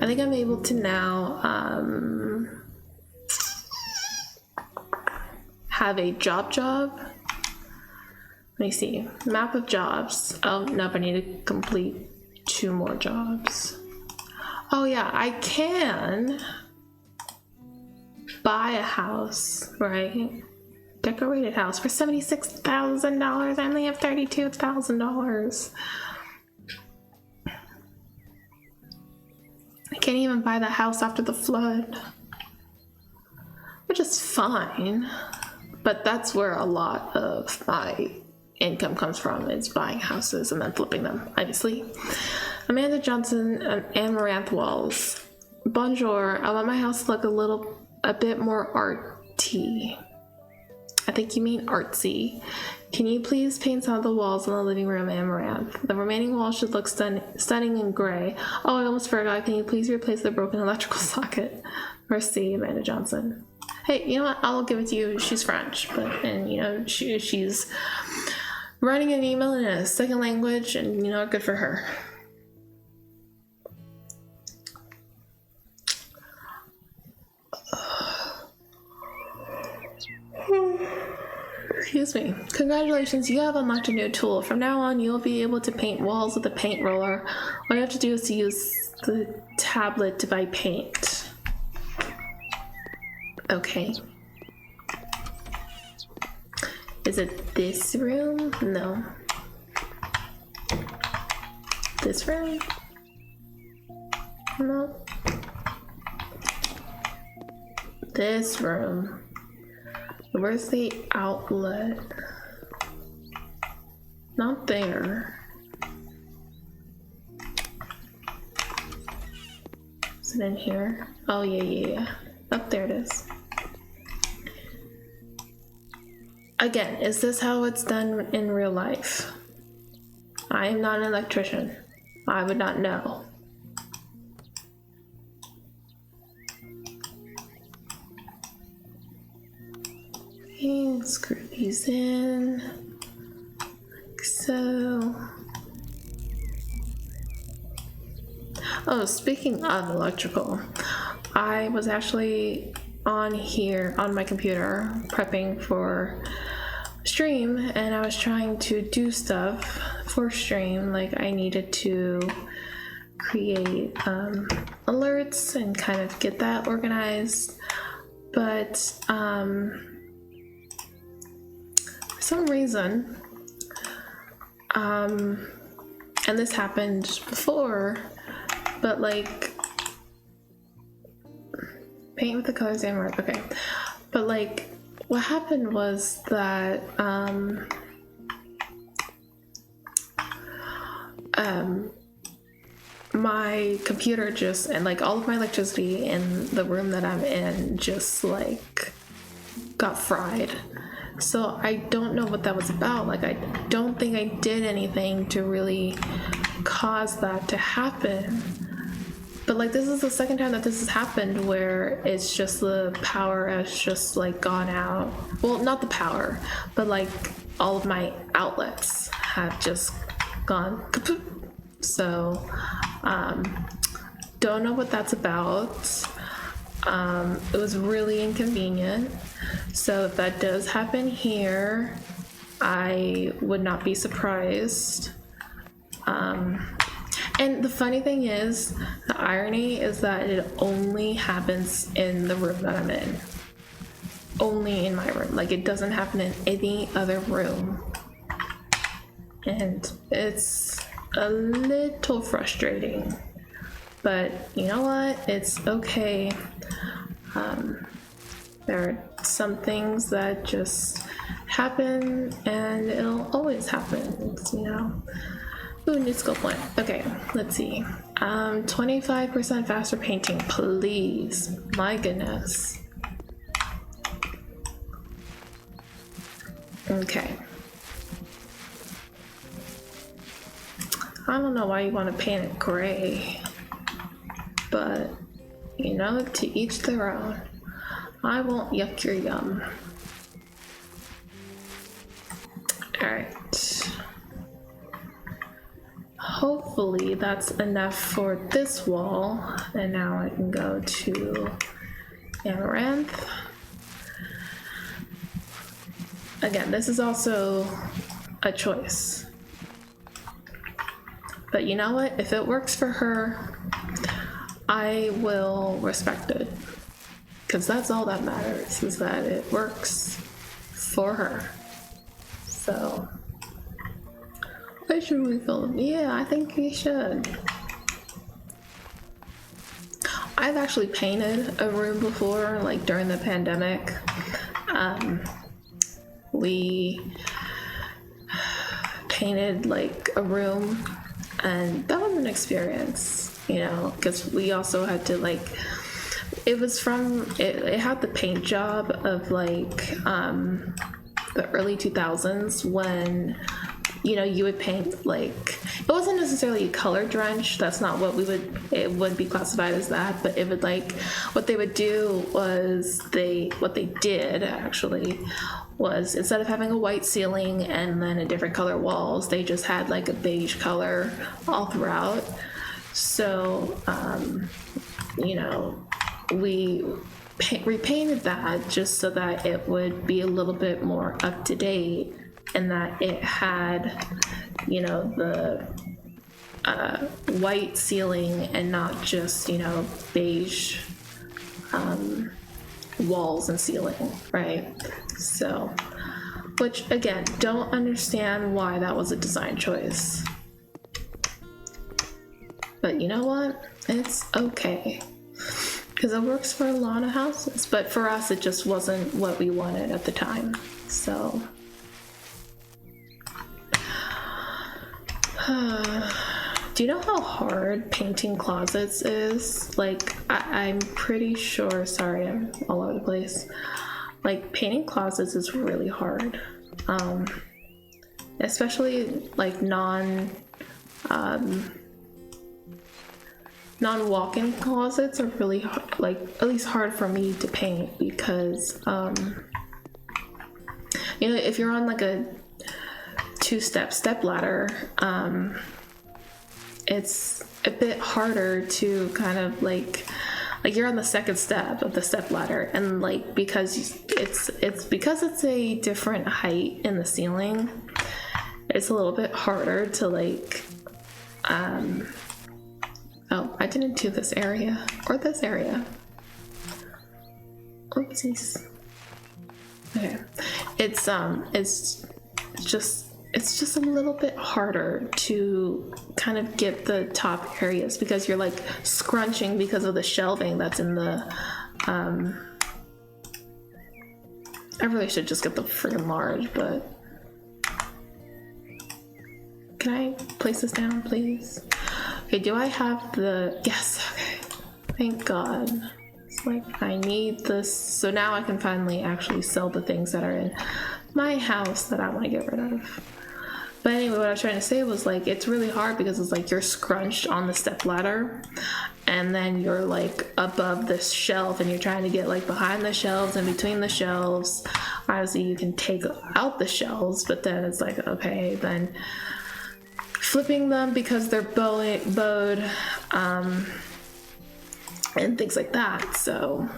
I think I'm able to now have a job. Let me see. Map of jobs. Oh, nope, I need to complete 2 more jobs. Oh yeah, I can buy a house, right? Decorated house for $76,000. I only have $32,000. I can't even buy the house after the flood, which is fine, but that's where a lot of my income comes from, is buying houses and then flipping them, obviously. Amanda Johnson and Maranth Walls. Bonjour, I want my house to look a bit more arty. I think you mean artsy. Can you please paint some of the walls in the living room, Amaranth? The remaining walls should look stunning in gray. Oh, I almost forgot. Can you please replace the broken electrical socket? Mercy, Amanda Johnson. Hey, you know what? I'll give it to you. She's French, and you know, she's writing an email in a second language, and you know, good for her. Excuse me. Congratulations, you have unlocked a new tool. From now on, you'll be able to paint walls with a paint roller. All you have to do is to use the tablet to buy paint. Okay. Is it this room? No. This room? No. This room. Where's the outlet? Not there. Is it in here? Oh, yeah. Oh, there it is. Again, is this how it's done in real life? I am not an electrician. I would not know. And screw these in, like so. Oh, speaking of electrical, I was actually on here on my computer prepping for stream, and I was trying to do stuff for stream. Like I needed to create alerts and kind of get that organized, but for some reason, and this happened before, but like paint with the colors and red, okay, but like what happened was that my computer just, and like all of my electricity in the room that I'm in just like got fried. So I don't know what that was about. Like I don't think I did anything to really cause that to happen. But like this is the second time that this has happened where it's just the power has just like gone out. Well, not the power, but like all of my outlets have just gone kaput. So don't know what that's about. It was really inconvenient. So if that does happen here, I would not be surprised. And the funny thing is, the irony is that it only happens in the room that I'm in. Only in my room. Like it doesn't happen in any other room. And it's a little frustrating. But you know what? It's okay. There are some things that just happen and it'll always happen, you know? Ooh, new skill point. Okay, let's see. 25% faster painting, please. My goodness. Okay. I don't know why you want to paint it gray, but you know, to each their own. I won't yuck your yum. Alright. Hopefully that's enough for this wall. And now I can go to Amaranth. Again, this is also a choice. But you know what? If it works for her, I will respect it. Because that's all that matters, is that it works for her. So, why should we film? Yeah, I think we should. I've actually painted a room before, like during the pandemic. We painted like a room, and that was an experience, you know, because we also had to like, it was from, it had the paint job of like the early 2000s when, you know, you would paint like, it wasn't necessarily a color drench, that's not what it would be classified as that, but it would like, what they would do was what they did actually was, instead of having a white ceiling and then a different color walls, they just had like a beige color all throughout. So, you know, we repainted that just so that it would be a little bit more up to date, and that it had, you know, the white ceiling and not just, you know, beige walls and ceiling, right? So, which again, don't understand why that was a design choice. But you know what? It's okay. Because it works for a lot of houses. But for us, it just wasn't what we wanted at the time. So. Do you know how hard painting closets is? Like, I'm pretty sure, sorry, I'm all over the place. Like, painting closets is really hard. Especially like non-walk-in closets are really hard, like at least hard for me to paint because, you know, if you're on like a step ladder, it's a bit harder to kind of like you're on the second step of the step ladder, and like because it's a different height in the ceiling, it's a little bit harder to like oh, I didn't do this area or this area. Oopsies. Okay. It's just a little bit harder to kind of get the top areas because you're like scrunching because of the shelving that's in the I really should just get the freaking large, but can I place this down, please? Okay, do I have the, yes, okay, thank God. It's like I need this, so now I can finally actually sell the things that are in my house that I want to get rid of. But anyway, what I was trying to say was like, it's really hard because it's like you're scrunched on the step ladder and then you're like above this shelf and you're trying to get like behind the shelves and between the shelves. Obviously you can take out the shelves, but then it's like, okay, then flipping them because they're bowed and things like that. So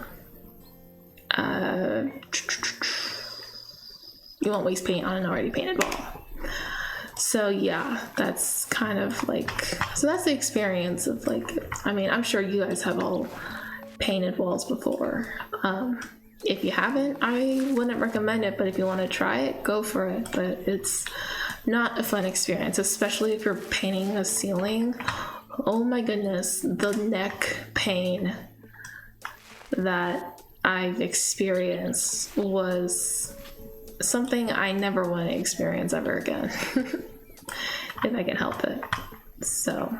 you won't waste paint on an already painted wall. So yeah, that's kind of like, so that's the experience of like, I mean, I'm sure you guys have all painted walls before. If you haven't, I wouldn't recommend it, but if you want to try it, go for it. But it's not a fun experience, especially if you're painting a ceiling. Oh my goodness, the neck pain that I've experienced was something I never want to experience ever again. If I can help it. So,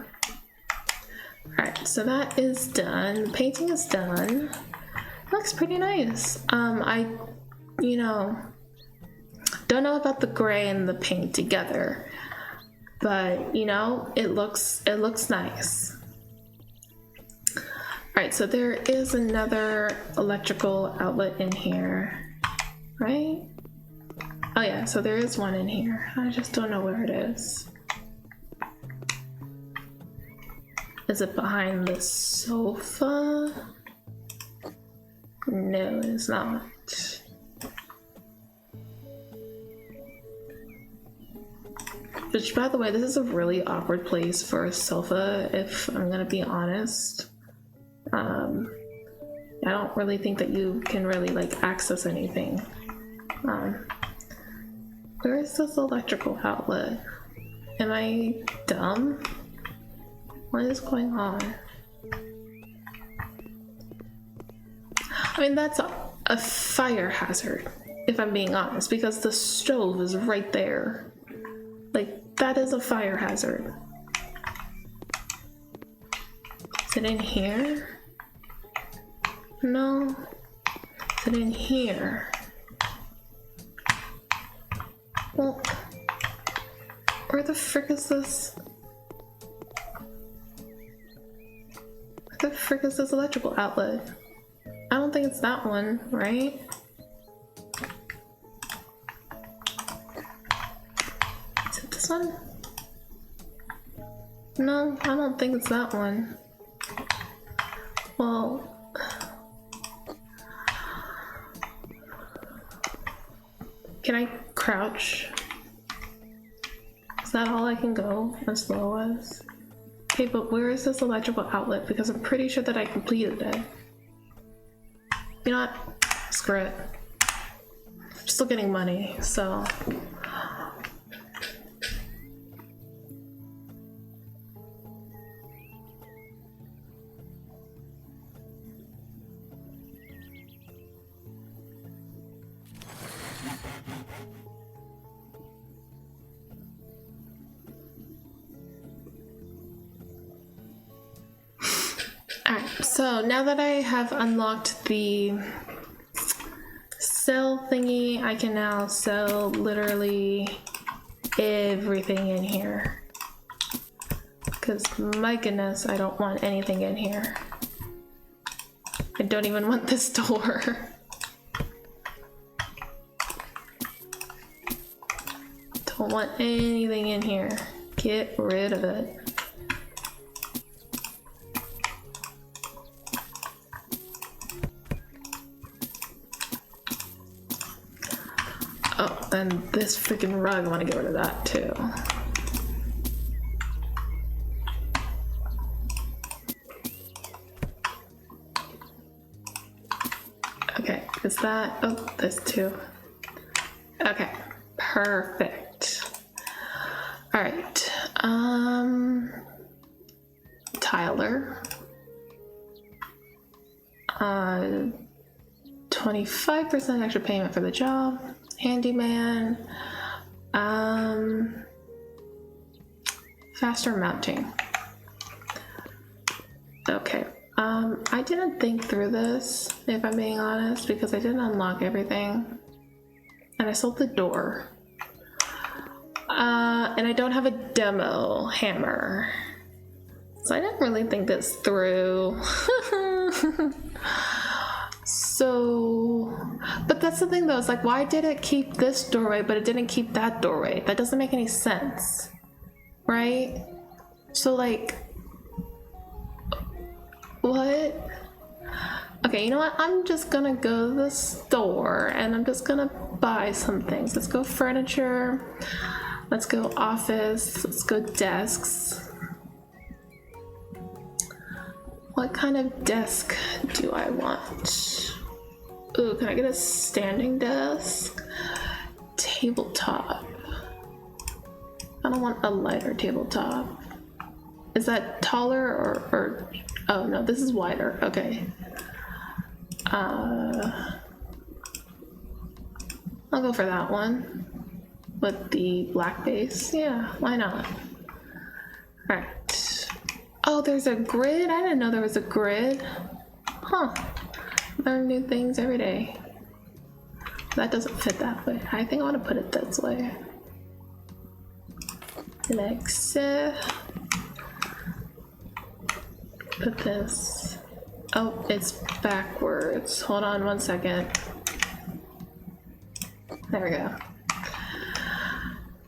alright, so that is done. The painting is done. It looks pretty nice. I, you know, don't know about the gray and the pink together, but you know, it looks nice. Alright, so there is another electrical outlet in here, right? Oh yeah, so there is one in here. I just don't know where it is. Is it behind the sofa? No, it's not. Which, by the way, this is a really awkward place for a sofa, if I'm gonna be honest. I don't really think that you can really like access anything. Where is this electrical outlet? Am I dumb? What is going on? I mean, that's a fire hazard, if I'm being honest, because the stove is right there. Like, that is a fire hazard. Is it in here? No. Is it in here? Well, where the frick is this? Where the frick is this electrical outlet? I don't think it's that one, right? Is it this one? No, I don't think it's that one. Well, can I crouch? Is that all I can go as low as? Okay, but where is this electrical outlet? Because I'm pretty sure that I completed it. You know what? Screw it. I'm still getting money, so. Alright, so now that I have unlocked the sell thingy, I can now sell literally everything in here. Because my goodness, I don't want anything in here. I don't even want this door. Don't want anything in here. Get rid of it. Oh, and this freaking rug, I want to get rid of that too. Okay, is that, oh, there's two. Okay, perfect. All right, Tyler. 25% extra payment for the job. Handyman. Faster mounting. Okay. I didn't think through this, if I'm being honest, because I didn't unlock everything. And I sold the door. And I don't have a demo hammer. So I didn't really think this through. So, but that's the thing though, it's like, why did it keep this doorway, but it didn't keep that doorway? That doesn't make any sense, right? So like, what? Okay, you know what? I'm just gonna go to the store and I'm just gonna buy some things. Let's go furniture, let's go office, let's go desks. What kind of desk do I want? Ooh, can I get a standing desk? Tabletop. I don't want a lighter tabletop. Is that taller or oh no, this is wider, okay. I'll go for that one with the black base. Yeah, why not? All right. Oh, there's a grid? I didn't know there was a grid. Huh. Learn new things every day. That doesn't fit that way. I think I want to put it this way. Like so. Put this Oh, it's backwards. Hold on 1 second. There we go.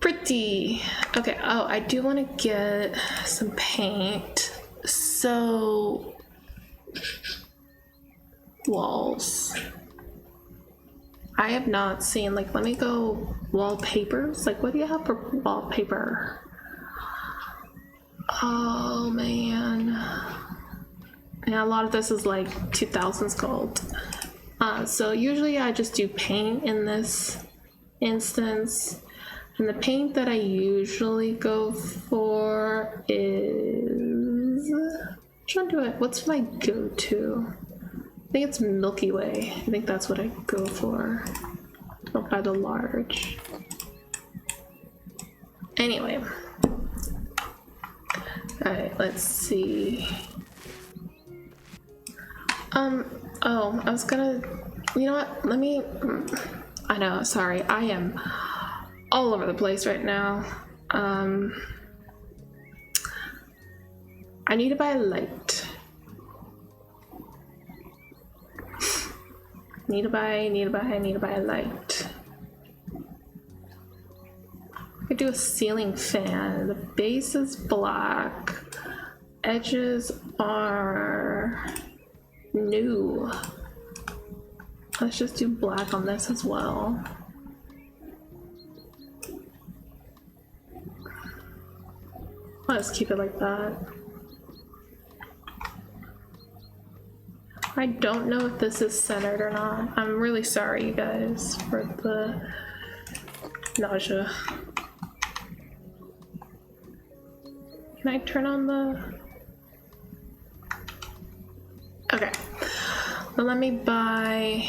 Pretty. Okay, oh, I do want to get some paint. So, walls. I have not seen, like, let me go wallpapers. Like, what do you have for wallpaper? Oh, man. Yeah, a lot of this is like 2000s gold. So usually I just do paint in this instance. And the paint that I usually go for is... I'm trying to do it. What's my go-to? I think it's Milky Way. I think that's what I go for. I'll buy the large. Anyway. Alright, let's see. Oh, I was gonna... You know what? Let me... I know, sorry. I am all over the place right now. I need to buy a light. Need to buy a light. I do a ceiling fan. The base is black. Edges are new. Let's just do black on this as well. Let's keep it like that. I don't know if this is centered or not. I'm really sorry, you guys, for the nausea. Can I turn on the... Okay. Well, let me buy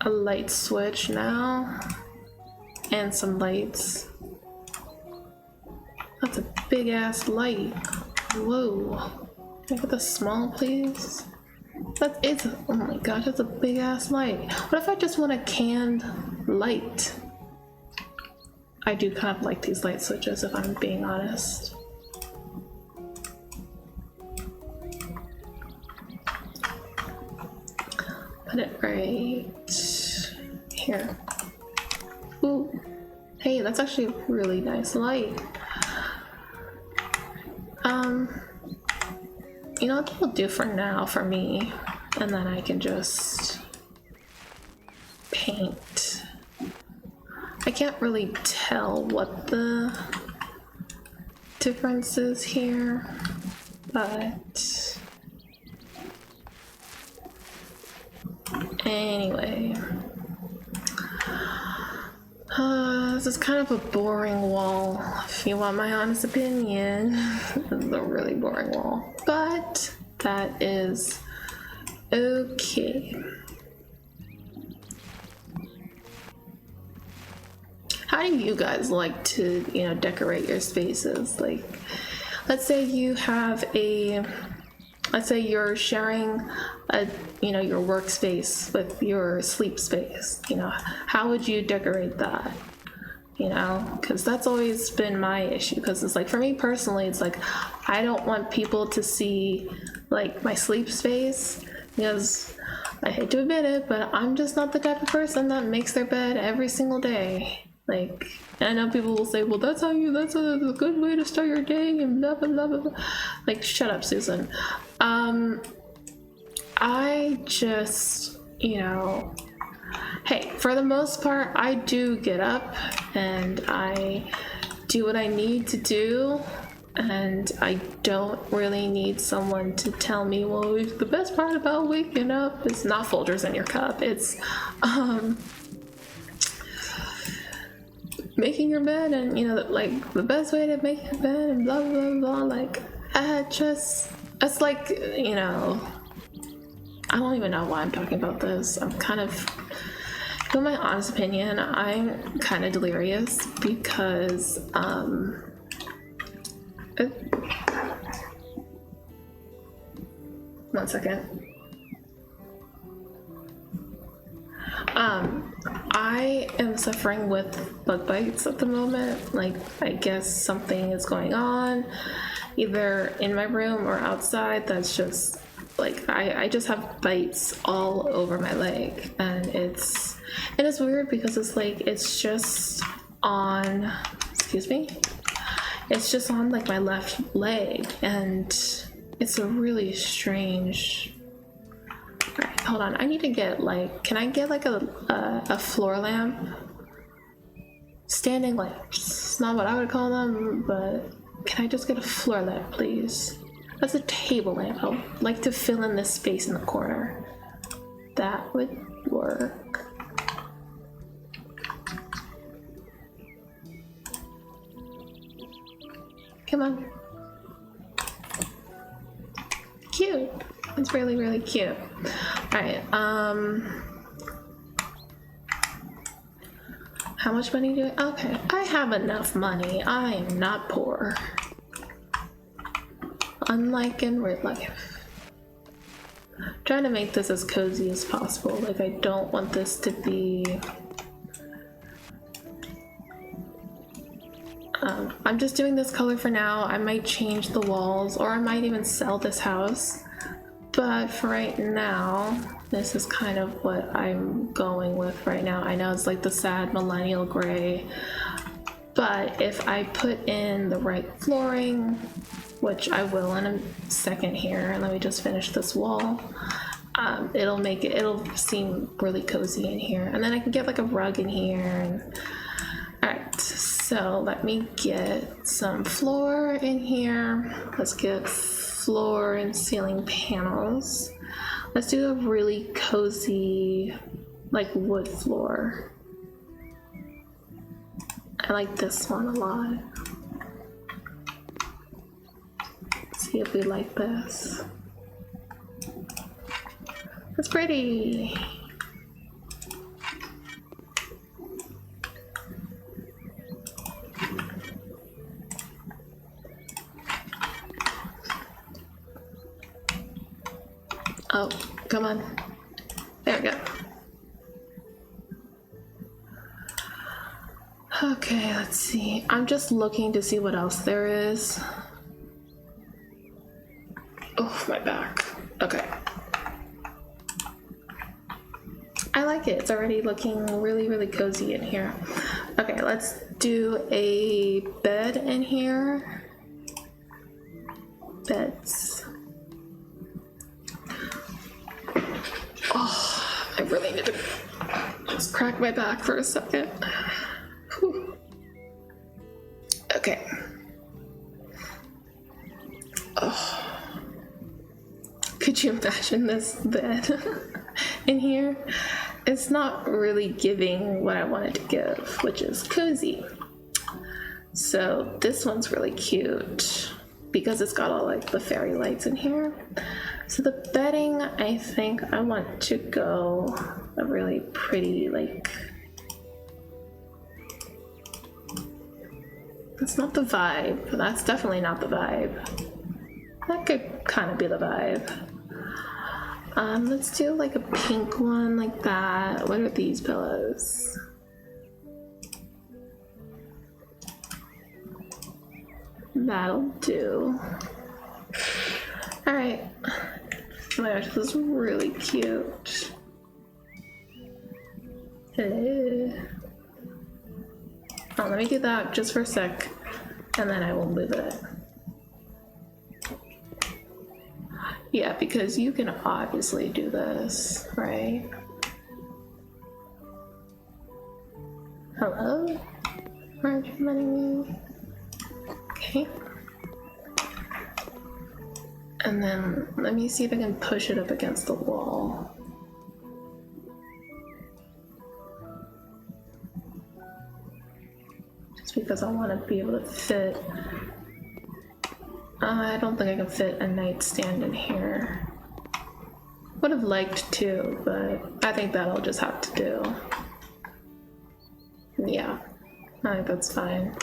a light switch now. And some lights. That's a big ass light. Whoa. Can I get the small, please? That is, oh my gosh, that's a big ass light. What if I just want a canned light? I do kind of like these light switches, if I'm being honest. Put it right here. Ooh, hey, that's actually a really nice light. You know what that'll do for now for me, and then I can just paint. I can't really tell what the difference is here, but anyway. This is kind of a boring wall, if you want my honest opinion. This is a really boring wall, but that is okay. How do you guys like to, you know, decorate your spaces? Like, let's say you have a, let's say you're sharing a, you know, your workspace with your sleep space. You know, how would you decorate that? You know, because that's always been my issue. Because it's like, for me personally, it's like, I don't want people to see like my sleep space, because I hate to admit it, but I'm just not the type of person that makes their bed every single day. Like, and I know people will say, well, that's a good way to start your day and blah blah blah blah blah. Like, shut up, Susan. I just, you know, hey, for the most part, I do get up and I do what I need to do, and I don't really need someone to tell me, well, the best part about waking up is not Folgers in your cup. It's making your bed, and you know, like the best way to make your bed and blah blah blah. Like, it's like, you know, I don't even know why I'm talking about this. I'm kind of, in my honest opinion, I'm kind of delirious because one second. I am suffering with bug bites at the moment. Like, I guess something is going on either in my room or outside that's just like I just have bites all over my leg, and it's weird because it's like it's just on, excuse me, it's just on like my left leg, and it's a really strange. All right, hold on, I need to get like, can I get like a floor lamp? Standing lamps, it's not what I would call them, but can I just get a floor lamp, please? That's a table lamp. I'd like to fill in this space in the corner. That would work. Come on. Cute. It's really, really cute. Alright, how much money do I? Okay, I have enough money. I am not poor. Unlike in real life. I'm trying to make this as cozy as possible. Like, I don't want this to be... I'm just doing this color for now. I might change the walls, or I might even sell this house. But for right now, this is kind of what I'm going with right now. I know it's like the sad millennial gray, but if I put in the right flooring, which I will in a second here, and let me just finish this wall, it'll seem really cozy in here. And then I can get like a rug in here. And alright, so let me get some floor in here. Let's get floor and ceiling panels. Let's do a really cozy, like, wood floor. I like this one a lot. Let's see if we like this. It's pretty. Oh, come on. There we go. Okay, let's see. I'm just looking to see what else there is. Oh, my back. Okay. I like it. It's already looking really, really cozy in here. Okay, let's do a bed in here. Beds. Oh, I really need to just crack my back for a second. Whew. Okay. Oh. Could you imagine this bed in here? It's not really giving what I wanted to give, which is cozy. So this one's really cute because it's got all like the fairy lights in here. So the bedding, I think I want to go a really pretty, like, it's not the vibe. That's definitely not the vibe. That could kind of be the vibe. Let's do like a pink one like that. What are these pillows? That'll do. Alright. Oh my gosh, this is really cute. Oh, let me do that just for a sec, and then I will move it. Yeah, because you can obviously do this, right? Hello? Aren't you letting me? Okay. And then let me see if I can push it up against the wall. Just because I want to be able to fit. I don't think I can fit a nightstand in here. Would have liked to, but I think that'll just have to do. Yeah, I think that's fine.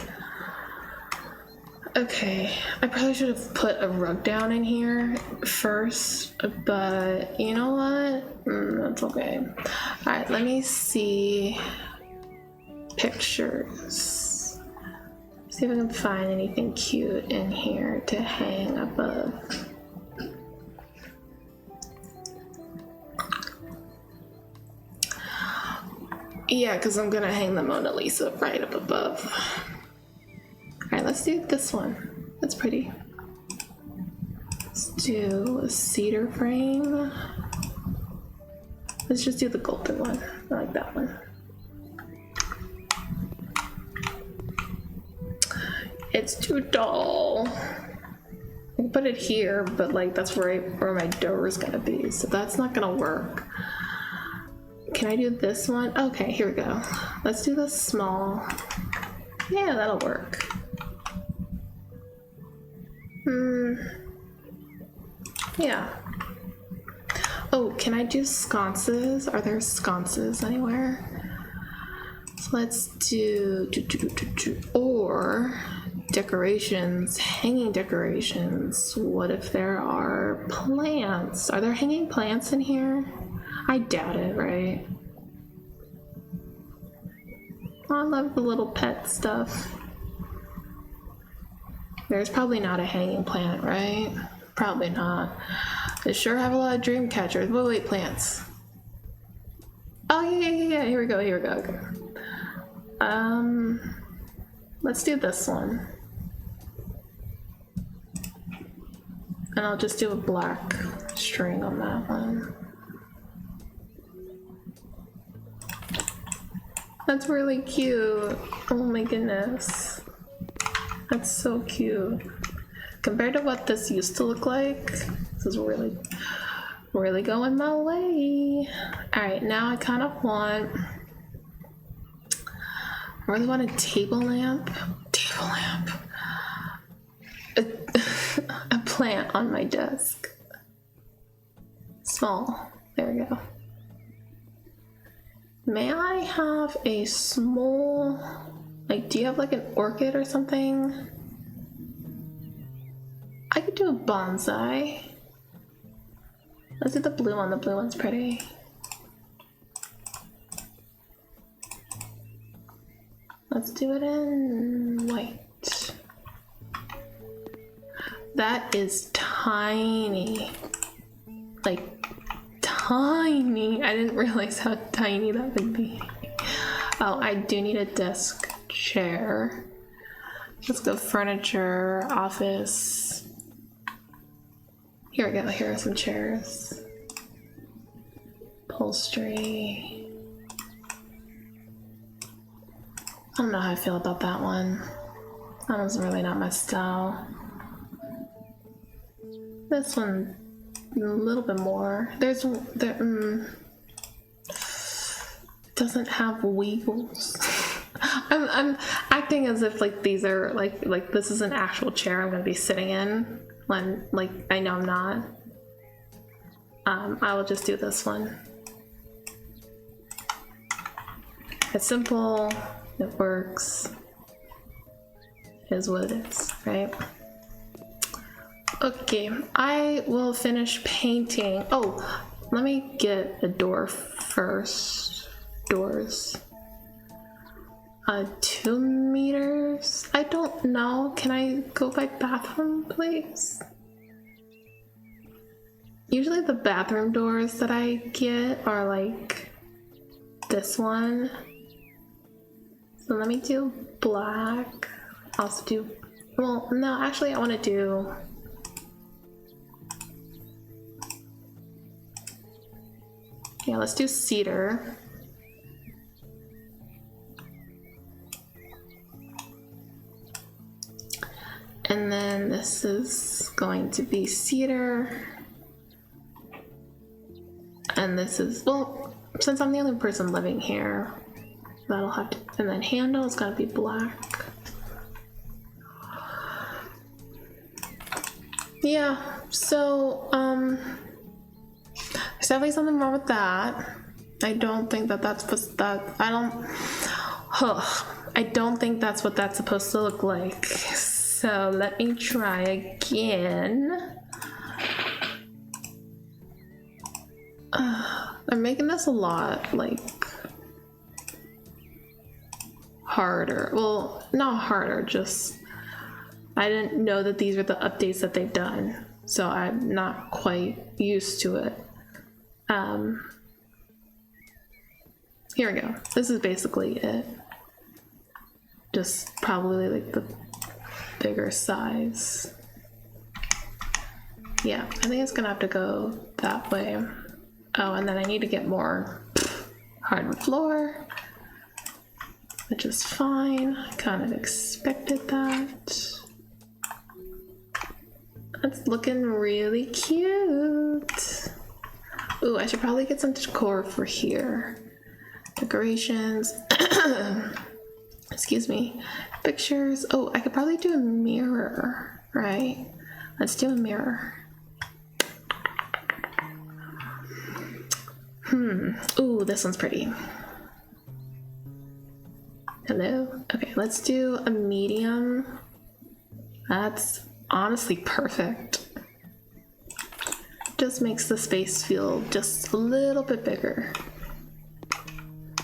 Okay, I probably should have put a rug down in here first, but you know what? That's okay. Alright, let me see pictures. See if I can find anything cute in here to hang above. Yeah, because I'm gonna hang the Mona Lisa right up above. Alright, let's do this one. That's pretty. Let's do a cedar frame. Let's just do the golden one. I like that one. It's too tall. I can put it here, but like that's where my door is gonna be, so that's not gonna work. Can I do this one? Okay, here we go. Let's do this small. Yeah, that'll work. Yeah. Oh, can I do sconces? Are there sconces anywhere? So let's do or decorations, hanging decorations. What if there are plants? Are there hanging plants in here? I doubt it, right? I love the little pet stuff. There's probably not a hanging plant, right? Probably not. They sure have a lot of dream catchers. Wait, plants. Oh, yeah. Here we go. Okay. Let's do this one. And I'll just do a black string on that one. That's really cute. Oh my goodness. That's so cute. Compared to what this used to look like, this is really going my way. Alright, now I really want a table lamp. A plant on my desk. Small. There we go. May I have a small, like, do you have like an orchid or something? I could do a bonsai. Let's do the blue one. The blue one's pretty. Let's do it in white. That is tiny. Like, tiny. I didn't realize how tiny that would be. Oh, I do need a desk chair. Let's go furniture, office. Here we go. Here are some chairs. Upholstery. I don't know how I feel about that one. That one's really not my style. This one, a little bit more. Doesn't have wheels. I'm acting as if like these are like this is an actual chair I'm gonna be sitting in when like I know I'm not. I will just do this one. It's simple. It works. It is what it is, right? Okay, I will finish painting. Oh, let me get a door first. Doors. 2 meters? I don't know. Can I go by bathroom, please? Usually the bathroom doors that I get are like this one. So let me do black. Also do, well, no, actually I want to do, yeah, let's do cedar. And then this is going to be cedar. And this is, well, since I'm the only person living here, that'll have to, and then handle is gonna be black. Yeah, so, there's definitely something wrong with that. I don't think that that's supposed, I don't think that's what that's supposed to look like. So let me try again. I'm making this a lot, like, harder. Well, not harder, just I didn't know that these were the updates that they've done, so I'm not quite used to it. Here we go. This is basically it. Just probably like the bigger size. Yeah, I think it's gonna have to go that way. Oh, and then I need to get more hardwood floor, which is fine. I kind of expected that. That's looking really cute. Ooh, I should probably get some decor for here. Decorations. Excuse me. Pictures. Oh, I could probably do a mirror, right? Let's do a mirror. Ooh, this one's pretty. Hello? Okay, let's do a medium. That's honestly perfect. Just makes the space feel just a little bit bigger.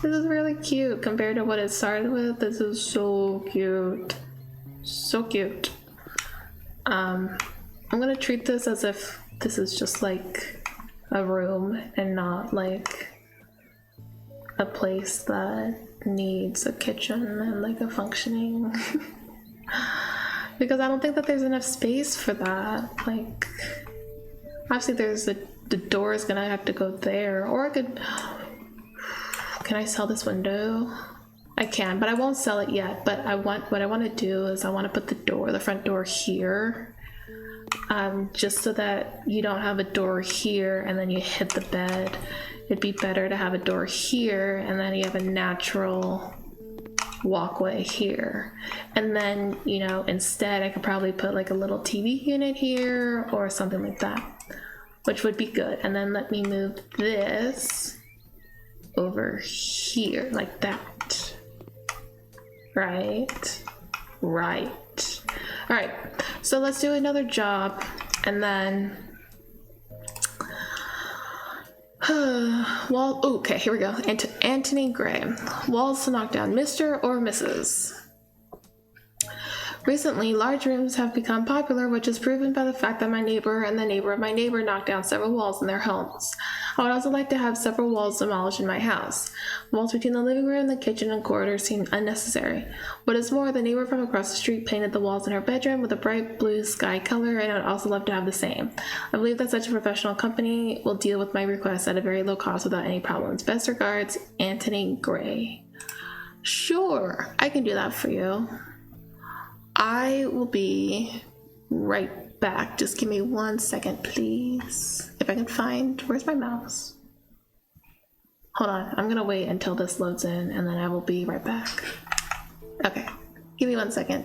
This is really cute compared to what it started with. This is so cute. So cute. I'm gonna treat this as if this is just like a room and not like a place that needs a kitchen and like a functioning because I don't think that there's enough space for that. Like obviously there's the door is gonna have to go there, or I could, can I sell this window? I can, but I won't sell it yet. But what I want to do is I want to put the front door here. Just so that you don't have a door here and then you hit the bed. It'd be better to have a door here and then you have a natural walkway here. And then, you know, instead I could probably put like a little TV unit here or something like that, which would be good. And then let me move this over here like that. Right? Right. All right, so let's do another job, and then okay, here we go. Anthony Gray. Walls to knock down, Mr. or Mrs. Recently, large rooms have become popular, which is proven by the fact that my neighbor and the neighbor of my neighbor knocked down several walls in their homes. I would also like to have several walls demolished in my house. Walls between the living room, the kitchen, and corridor seem unnecessary. What is more, the neighbor from across the street painted the walls in her bedroom with a bright blue sky color, and I would also love to have the same. I believe that such a professional company will deal with my request at a very low cost without any problems. Best regards, Anthony Gray. Sure, I can do that for you. I will be right back. Just give me 1 second, please. If I can find, where's my mouse? Hold on, I'm gonna wait until this loads in and then I will be right back. Okay, give me 1 second.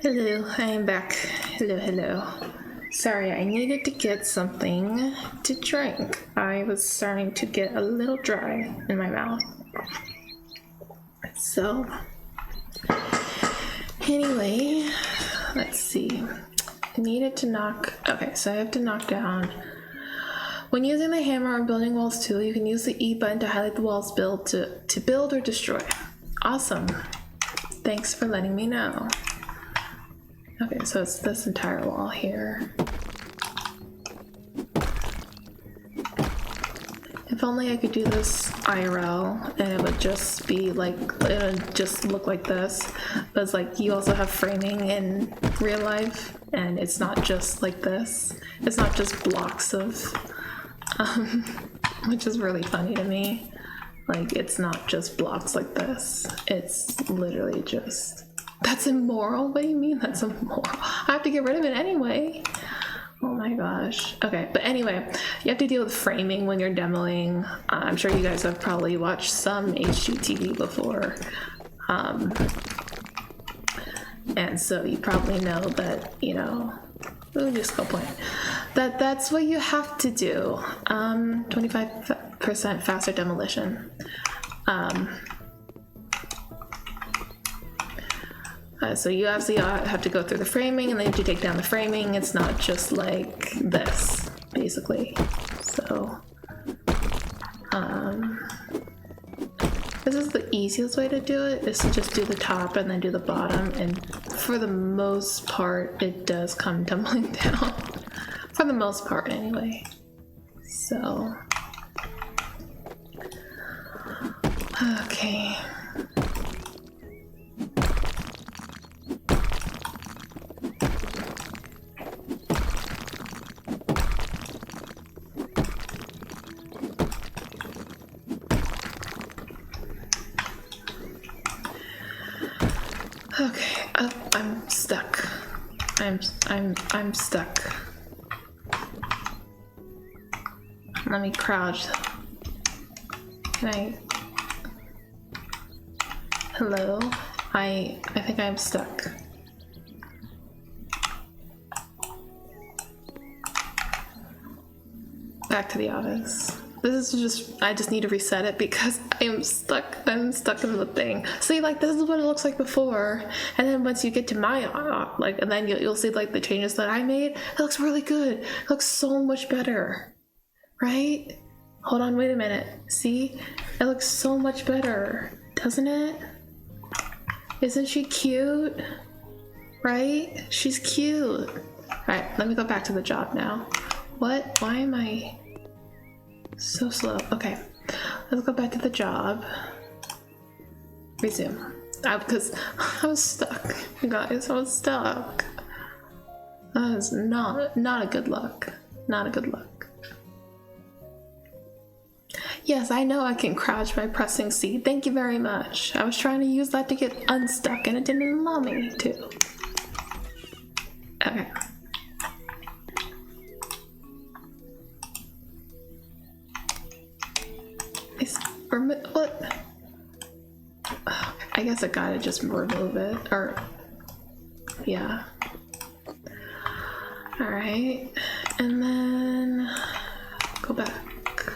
Hello, I am back. Hello, hello. Sorry, I needed to get something to drink. I was starting to get a little dry in my mouth. So, anyway, let's see. I needed to knock. Okay, so I have to knock down. When using the hammer or building walls tool, you can use the E button to highlight the walls built to build or destroy. Awesome. Thanks for letting me know. Okay, so it's this entire wall here. If only I could do this IRL and it would just be like, it would just look like this. But it's like you also have framing in real life and it's not just like this. It's not just blocks of, which is really funny to me. Like it's not just blocks like this. It's literally just, that's immoral? What do you mean that's immoral? I have to get rid of it anyway. Oh my gosh. Okay, but anyway, you have to deal with framing when you're demoing. I'm sure you guys have probably watched some HGTV before. And so you probably know that, you know, we'll just go point. That's what you have to do. 25% faster demolition. So you obviously have to go through the framing and then you have to take down the framing. It's not just like this, basically. So, this is the easiest way to do it, is to just do the top and then do the bottom. And for the most part, it does come tumbling down. For the most part, anyway. So, okay. Okay, I'm stuck. I'm stuck. Let me crouch. Can I? Hello? I think I'm stuck. Back to the office. This is just, I just need to reset it because I am stuck. I'm stuck in the thing. See, like, this is what it looks like before. And then once you get to my, and then you'll see, like, the changes that I made. It looks really good. It looks so much better. Right? Hold on, wait a minute. See? It looks so much better. Doesn't it? Isn't she cute? Right? She's cute. Alright, let me go back to the job now. What? Why am I so slow? Okay, let's go back to the job. Resume. Because I was stuck, you guys. I was stuck. That is not a good look. Not a good look. Yes, I know I can crouch by pressing C. Thank you very much. I was trying to use that to get unstuck and it didn't allow me to. Okay. What? I guess I gotta just remove it, or yeah. All right, and then go back.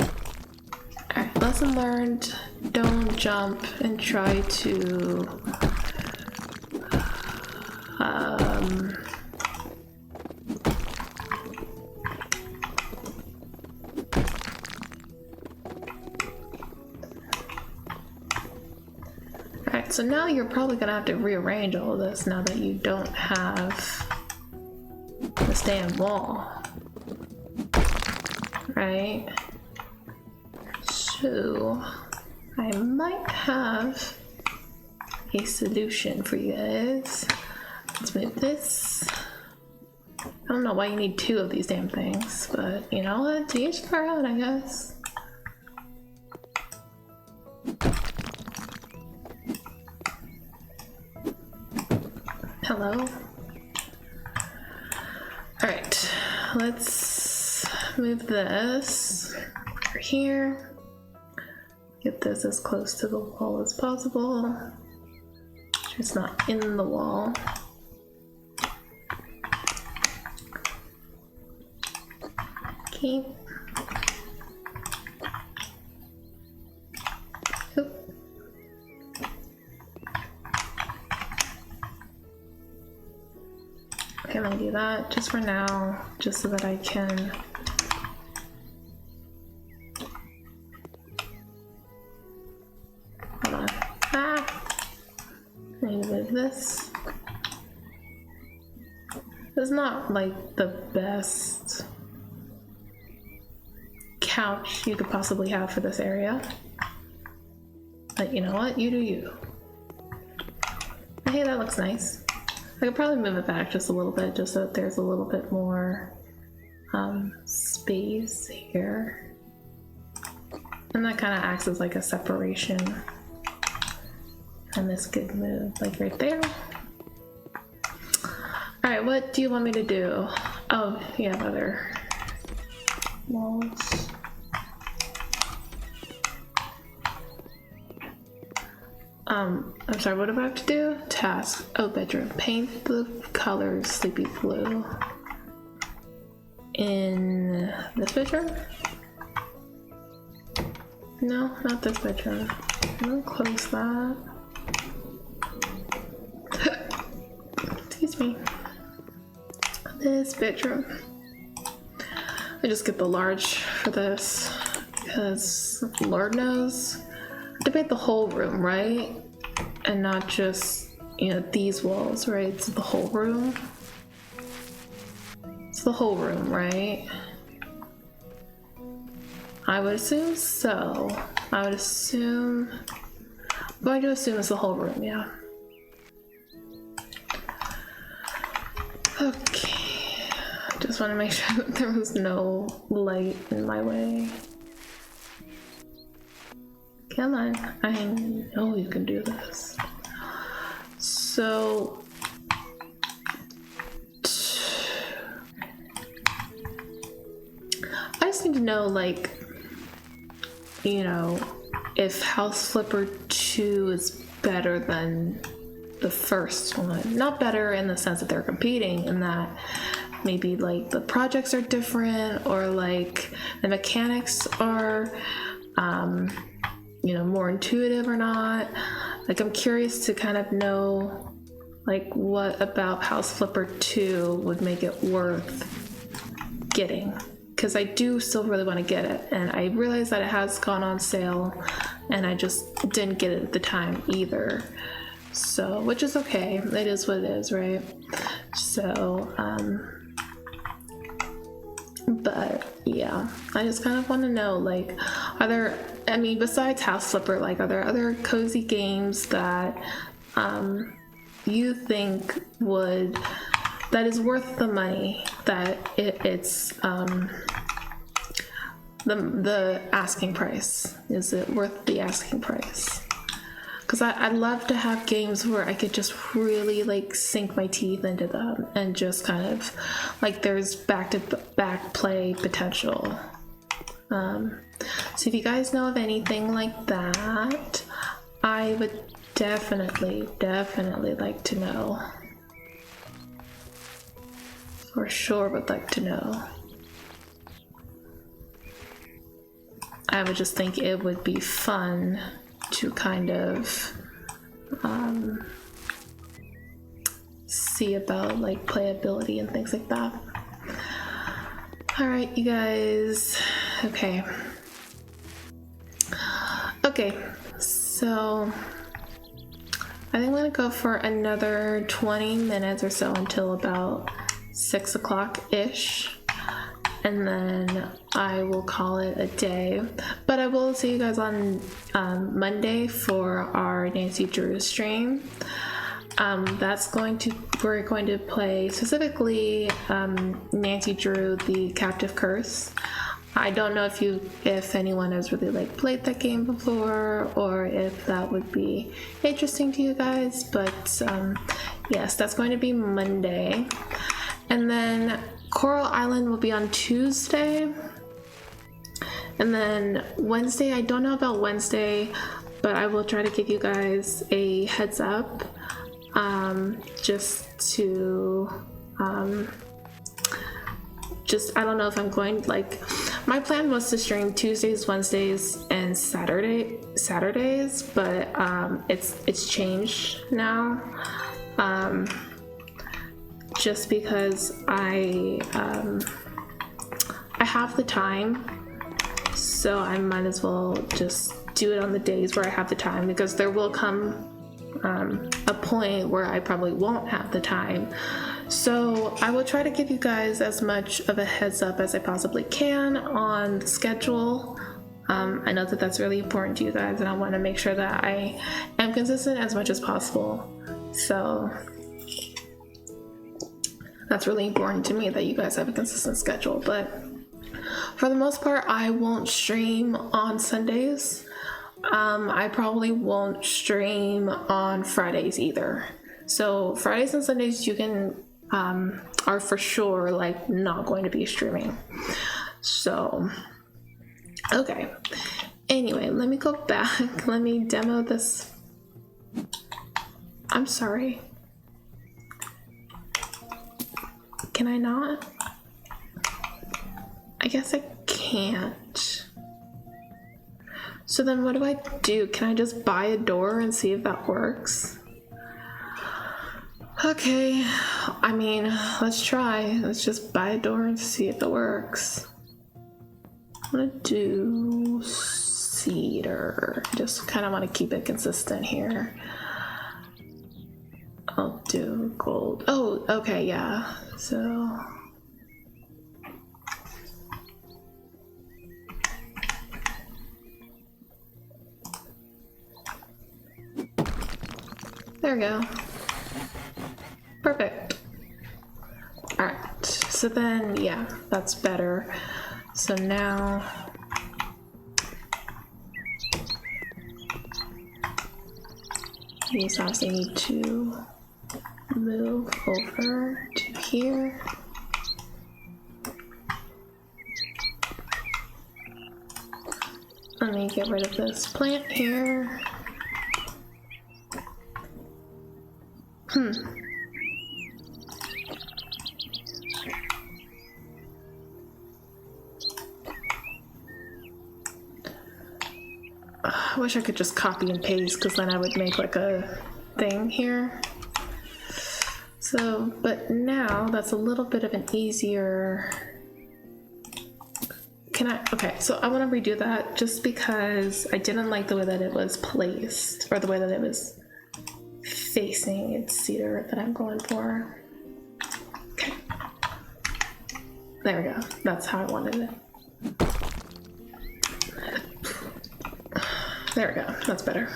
All right, lesson learned: don't jump and try to so now you're probably gonna have to rearrange all of this now that you don't have this damn wall, right? So I might have a solution for you guys. Let's move this. I don't know why you need two of these damn things, but you know what? To each their own, I guess. Hello? Alright, let's move this over here. Get this as close to the wall as possible. It's not in the wall. Okay. Oop. Okay, I'm gonna do that just for now, just so that I can hold on. I need to move this. It's not like the best couch you could possibly have for this area, but you know what? You do you. Hey, that looks nice. I could probably move it back just a little bit, just so that there's a little bit more space here, and that kind of acts as like a separation. And this could move like right there. All right, what do you want me to do? Oh, you have other walls. I'm sorry, what do I have to do? Task. Oh, bedroom. Paint the colors sleepy blue. In this bedroom? No, not this bedroom. I'm gonna close that. Excuse me. This bedroom. I just get the large for this because Lord knows I debate the whole room, right? And not just, you know, these walls, right? It's the whole room. It's the whole room, right? I would assume so. I would assume. I'm going to assume it's the whole room, yeah. Okay. Just want to make sure that there was no light in my way. Come on, I know you can do this. So, I just need to know, like, you know, if House Flipper 2 is better than the first one. Not better in the sense that they're competing, in that maybe like the projects are different, or like the mechanics are you know, more intuitive or not. Like, I'm curious to kind of know, like, what about House Flipper 2 would make it worth getting, because I do still really want to get it, and I realize that it has gone on sale and I just didn't get it at the time either, so, which is okay. It is what it is, right? So but yeah, I just kind of want to know, like, are there, I mean, besides House Flipper, like, are there other cozy games that you think would, that is worth the money, that it's the asking price? Is it worth the asking price? Because I'd love to have games where I could just really, like, sink my teeth into them and just kind of, like, there's back-to-back play potential. So if you guys know of anything like that, I would definitely like to know. For sure would like to know. I would just think it would be fun to kind of see about, like, playability and things like that. All right, you guys. Okay, so I think I'm gonna go for another 20 minutes or so until about 6 o'clock ish, and then I will call it a day. But I will see you guys on Monday for our Nancy Drew stream. We're going to play specifically Nancy Drew, the Captive Curse. I don't know if anyone has really, like, played that game before, or if that would be interesting to you guys, but yes, that's going to be Monday. And then Coral Island will be on Tuesday. And then Wednesday, I don't know about Wednesday, but I will try to give you guys a heads up just to I don't know if I'm going, like, my plan was to stream Tuesdays, Wednesdays, and Saturdays, but it's changed now, just because I have the time, so I might as well just do it on the days where I have the time, because there will come a point where I probably won't have the time. So I will try to give you guys as much of a heads up as I possibly can on the schedule. I know that that's really important to you guys, and I want to make sure that I am consistent as much as possible. So that's really important to me, that you guys have a consistent schedule. But for the most part, I won't stream on Sundays. I probably won't stream on Fridays either. So Fridays and Sundays you can are for sure like not going to be streaming. So okay, anyway, let me go back. Let me demo this. I'm sorry, can I not? I guess I can't. So then what do I do? Can I just buy a door and see if that works? Okay, I mean, let's try. Let's just buy a door and see if it works. I'm gonna do cedar. Just kind of want to keep it consistent here. I'll do gold. Oh, okay, yeah. So there we go. Perfect. All right, so then, yeah, that's better. So now, these obviously need to move over to here. Let me get rid of this plant here. I wish I could just copy and paste, because then I would make like a thing here. So, but now that's a little bit of an easier. Okay, so I want to redo that just because I didn't like the way that it was placed, or the way that it was facing. It's cedar that I'm going for. Okay. There we go. That's how I wanted it. There we go, that's better.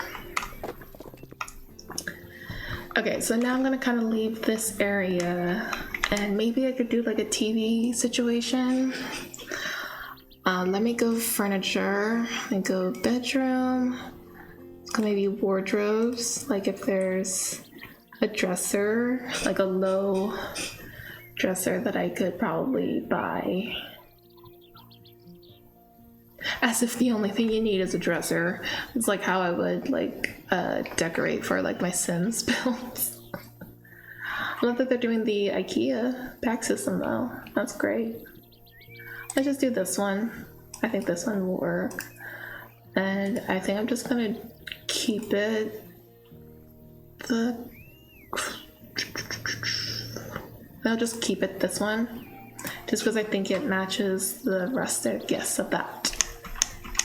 Okay, so now I'm gonna kind of leave this area, and maybe I could do like a TV situation. Let me go furniture, let me go bedroom, maybe wardrobes, like if there's a dresser, like a low dresser that I could probably buy. As if the only thing you need is a dresser. It's like how I would like decorate for like my Sims builds. I love that they're doing the IKEA pack system though. That's great. Let's just do this one. I think this one will work. And I think I'm just gonna keep it I'll just keep it this one. Just because I think it matches the rustic guests of that.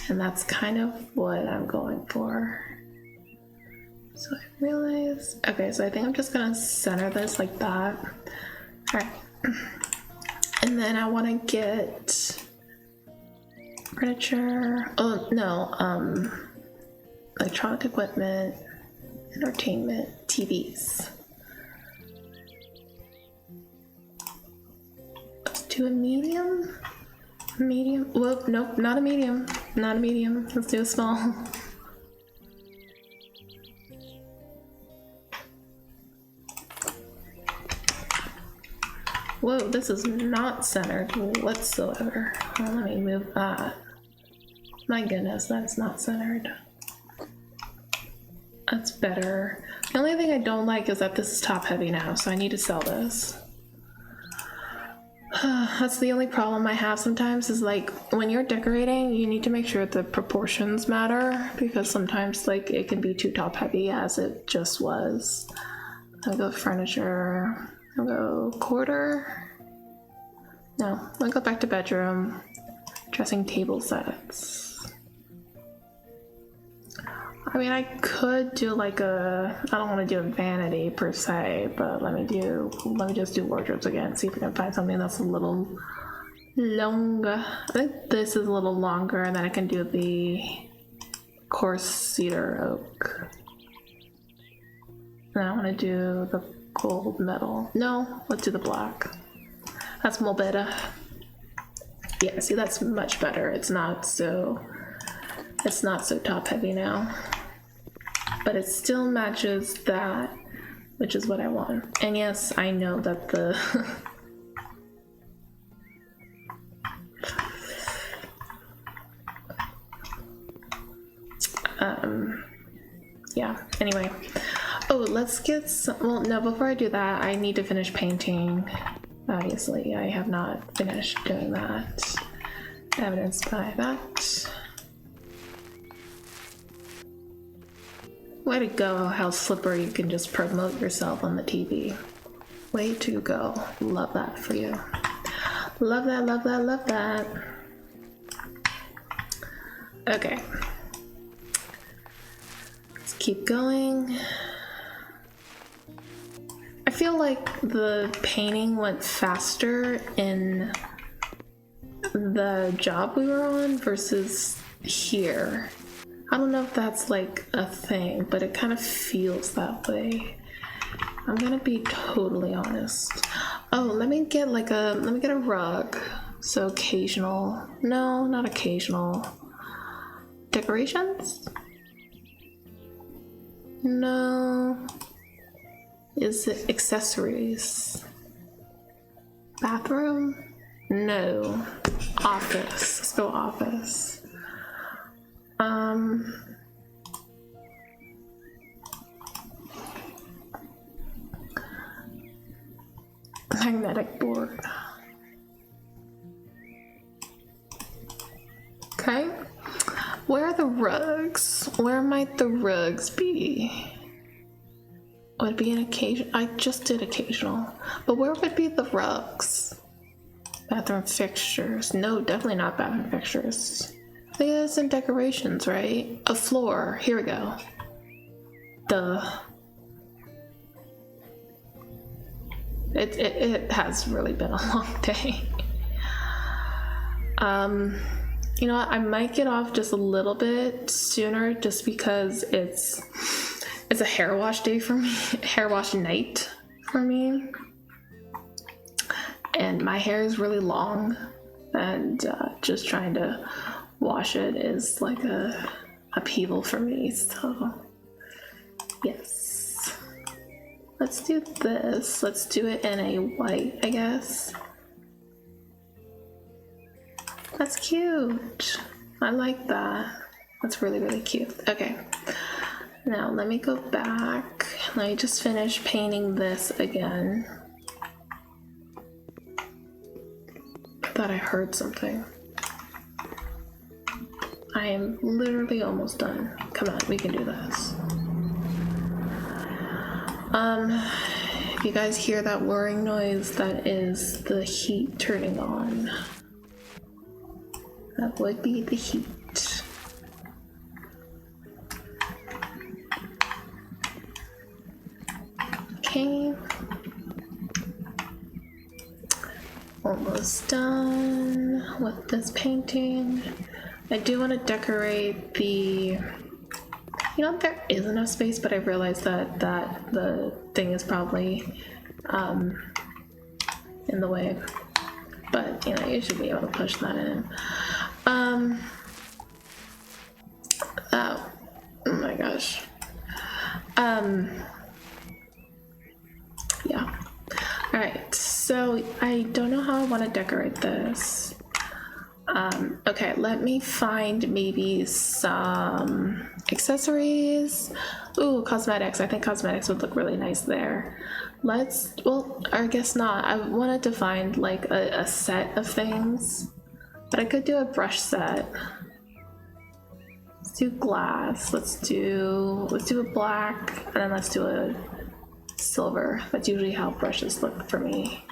And that's kind of what I'm going for. So I realize, okay, so I think I'm just gonna center this like that. All right. And then I wanna get furniture, oh no, electronic equipment, entertainment, TVs. Let's do a medium. Medium? Whoop, nope, not a medium. Not a medium. Let's do a small. Whoa, this is not centered whatsoever. Well, let me move that. My goodness, that's not centered. That's better. The only thing I don't like is that this is top heavy now, so I need to sell this. That's the only problem I have sometimes is like when you're decorating, you need to make sure the proportions matter because sometimes like it can be too top heavy as it just was. I'll go furniture, I'll go quarter. No, I'll go back to bedroom, dressing table sets. I mean, I could do like I don't want to do a vanity per se, but let me just do wardrobes again, see if we can find something that's a little longer. I think this is a little longer, and then I can do the coarse cedar oak. And I want to do the gold metal. No, let's do the black. That's more better. Yeah, see, that's much better. It's not so top heavy now. But it still matches that, which is what I want. And yes, I know that the yeah, anyway. Oh, let's get some, well, no, before I do that, I need to finish painting. Obviously, I have not finished doing that. Evidenced by that. Way to go, how slippery you can just promote yourself on the TV. Way to go. Love that for you. Love that, love that, love that. Okay. Let's keep going. I feel like the painting went faster in the job we were on versus here. I don't know if that's like a thing, but it kind of feels that way. I'm gonna be totally honest. Oh, let me get a rug. So occasional, no, not occasional. Decorations? No. Is it accessories? Bathroom? No. Office, let's go office. Magnetic board. Okay. Where are the rugs? Where might the rugs be? Would it be an occasion? I just did occasional. But where would be the rugs? Bathroom fixtures. No, definitely not bathroom fixtures. I think that's in decorations, right? A floor. Here we go. Duh. It has really been a long day. You know what? I might get off just a little bit sooner just because it's a hair wash day for me. Hair wash night for me. And my hair is really long. And just trying to wash it is like a upheaval for me, so yes. Let's do this. Let's do it in a white, I guess. That's cute. I like that. That's really, really cute. Okay. Now let me go back. Let me just finish painting this again. I thought I heard something. I am literally almost done. Come on, we can do this. If you guys hear that whirring noise, that is the heat turning on. That would be the heat. Okay. Almost done with this painting. I do want to decorate the, you know, there is enough space, but I realized that the thing is probably in the way. But, you know, you should be able to push that in. Oh my gosh. Yeah. Alright, so I don't know how I want to decorate this. Okay, let me find maybe some accessories. Ooh, cosmetics. I think cosmetics would look really nice there. Well, I guess not. I wanted to find like a set of things, but I could do a brush set. Let's do glass. Let's do a black, and then let's do a silver. That's usually how brushes look for me.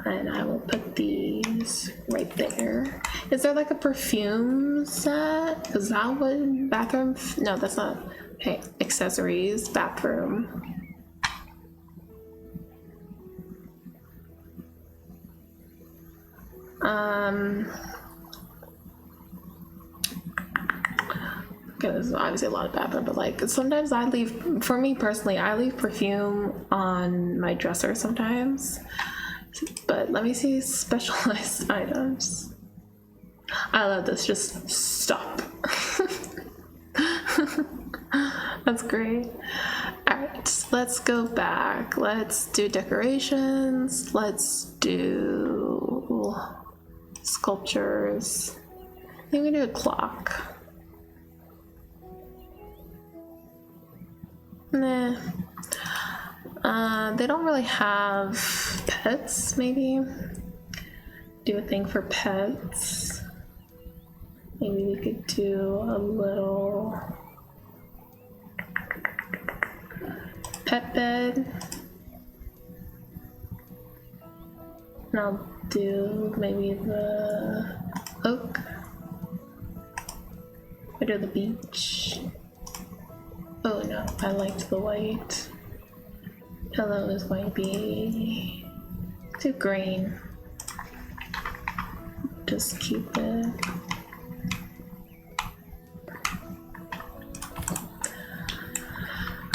And I will put these right there. Is there like a perfume set? Is that what bathroom? No, that's not. Okay, accessories, bathroom. Okay, there's obviously a lot of bathroom, but like sometimes I leave, for me personally, I leave perfume on my dresser sometimes. But let me see specialized items. I love this, just stop. That's great. Alright, let's go back. Let's do decorations. Let's do sculptures. I think we do a clock. Nah. They don't really have pets, maybe. Do a thing for pets. Maybe we could do a little pet bed. And I'll do maybe the oak. Or do the beach. Oh no, I liked the white. Pillow is going to be too green. Just keep it.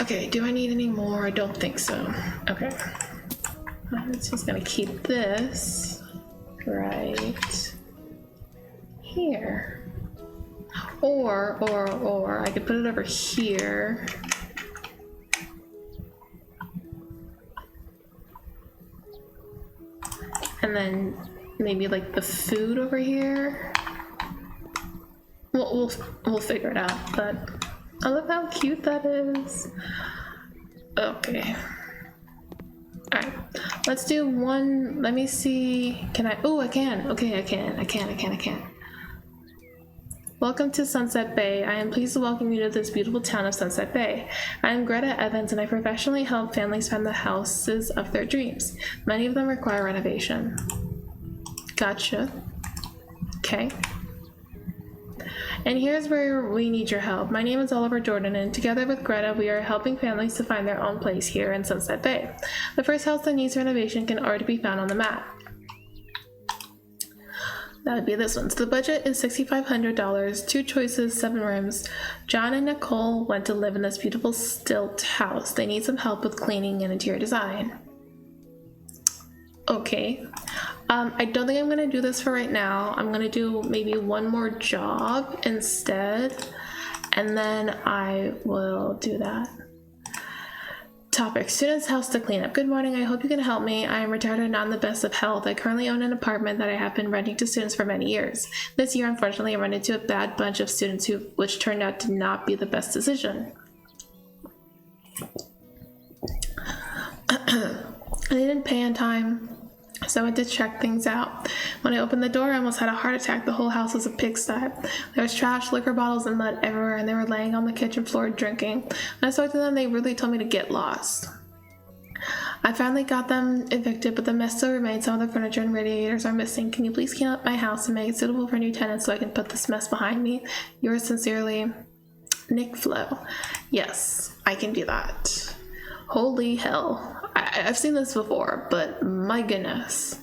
Okay, do I need any more? I don't think so. Okay. I'm just gonna keep this right here. Or I could put it over here. And then maybe like the food over here. We'll figure it out, but I love how cute that is. Okay. Alright. Let's do one. Let me see. Can I? Oh, I can. Okay, I can. Welcome to Sunset Bay. I am pleased to welcome you to this beautiful town of Sunset Bay. I am Greta Evans and I professionally help families find the houses of their dreams. Many of them require renovation. Gotcha. Okay. And here's where we need your help. My name is Oliver Jordan, and together with Greta, we are helping families to find their own place here in Sunset Bay. The first house that needs renovation can already be found on the map. That would be this one. So the budget is $6,500, 2 choices, 7 rooms. John and Nicole went to live in this beautiful stilt house. They need some help with cleaning and interior design. Okay. I don't think I'm going to do this for right now. I'm going to do maybe one more job instead, and then I will do that. Topic: student's house to clean up. Good morning, I hope you can help me. I am retired and not in the best of health. I currently own an apartment that I have been renting to students for many years. This year, unfortunately, I ran into a bad bunch of students which turned out to not be the best decision. They didn't pay on time, so I went to check things out. When I opened the door, I almost had a heart attack. The whole house was a pigsty. There was trash, liquor bottles, and mud everywhere, and they were laying on the kitchen floor drinking. When I spoke to them, they really told me to get lost. I finally got them evicted, but the mess still remains. Some of the furniture and radiators are missing. Can you please clean up my house and make it suitable for new tenants so I can put this mess behind me? Yours sincerely, Nick Flo. Yes, I can do that. Holy hell. I've seen this before, but my goodness.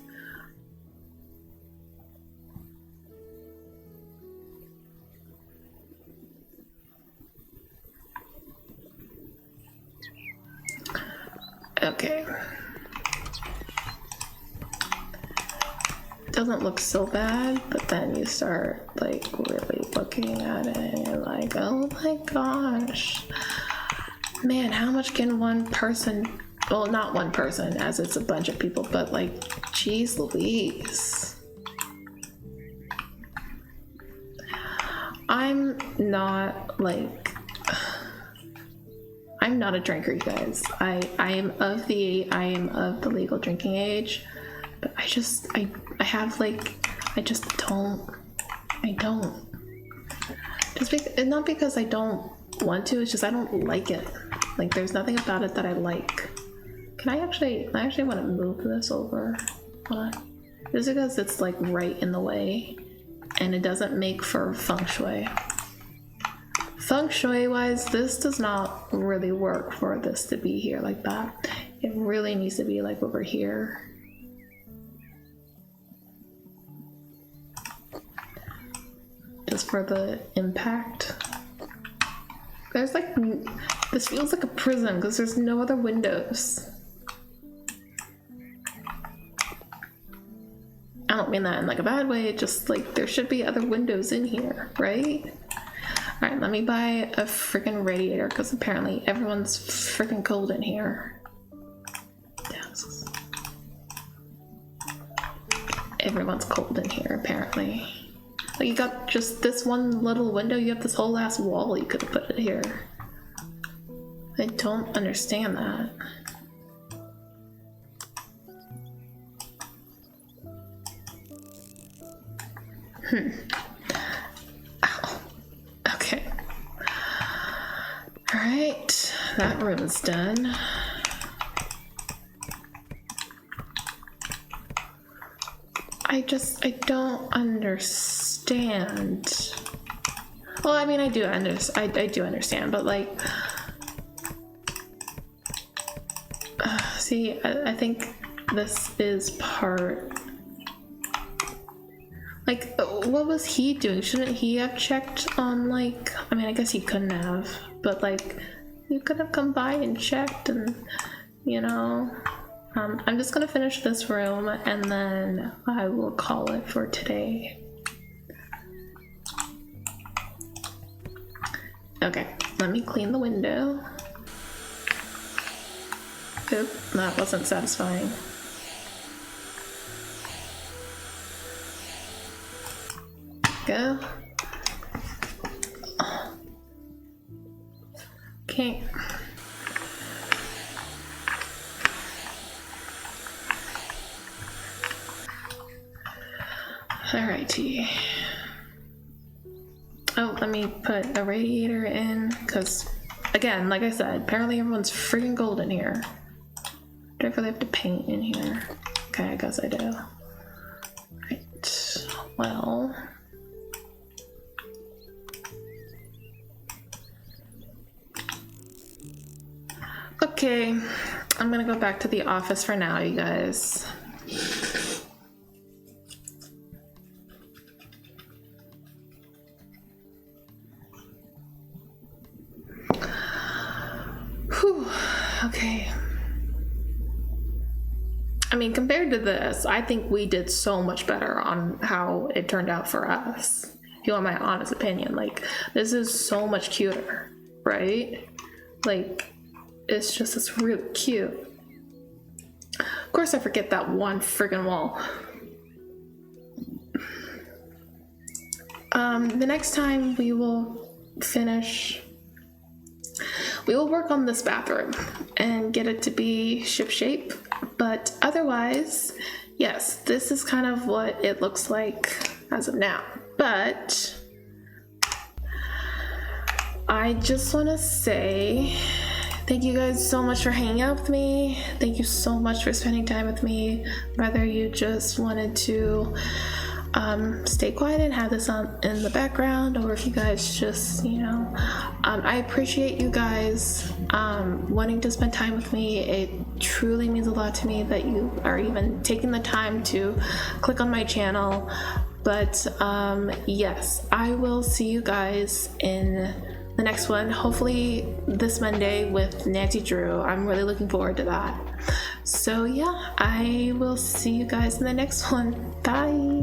Okay. Doesn't look so bad, but then you start like really looking at it and you're like, oh my gosh. Man, how much can one person, well, not one person as it's a bunch of people, but like, geez Louise. I'm not like, I'm not a drinker, you guys. I am of the legal drinking age, but I just have like, I don't. Not because I don't want to, it's just I don't like it. Like, there's nothing about it that I like. I actually want to move this over. Hold on. Just because it's like right in the way and it doesn't make for feng shui. Feng shui wise, this does not really work for this to be here like that. It really needs to be like over here. Just for the impact. There's like, this feels like a prison because there's no other windows. I don't mean that in like a bad way, just like there should be other windows in here, right? Alright, let me buy a freaking radiator because apparently everyone's freaking cold in here. Yes. Everyone's cold in here, apparently. Like, you got just this one little window, you have this whole ass wall you could have put it here. I don't understand that. Ow. Okay. Alright, that room's done. I don't understand. Well, I mean, I do understand, but like, see, I think this is part. Like, what was he doing? Shouldn't he have checked on, like, I mean, I guess he couldn't have, but like, you could have come by and checked and, you know. I'm just gonna finish this room and then I will call it for today. Okay, let me clean the window. Oop, that wasn't satisfying. Go. Okay. Alrighty. Oh, let me put a radiator in, because, again, like I said, apparently everyone's freaking gold in here. Do I really have to paint in here? Okay, I guess I do. Right. Well. Okay, I'm gonna go back to the office for now, you guys. Whew, okay. I mean, compared to this, I think we did so much better on how it turned out for us. If you want my honest opinion, like, this is so much cuter, right? Like, it's just, it's really cute. Of course, I forget that one friggin' wall. The next time we will work on this bathroom and get it to be shipshape. But otherwise, yes, this is kind of what it looks like as of now. But I just want to say thank you guys so much for hanging out with me. Thank you so much for spending time with me. Whether you just wanted to stay quiet and have this on in the background, or if you guys just, you know, I appreciate you guys wanting to spend time with me. It truly means a lot to me that you are even taking the time to click on my channel. But yes, I will see you guys in the next one, hopefully this Monday with Nancy Drew. I'm really looking forward to that. So yeah, I will see you guys in the next one. Bye.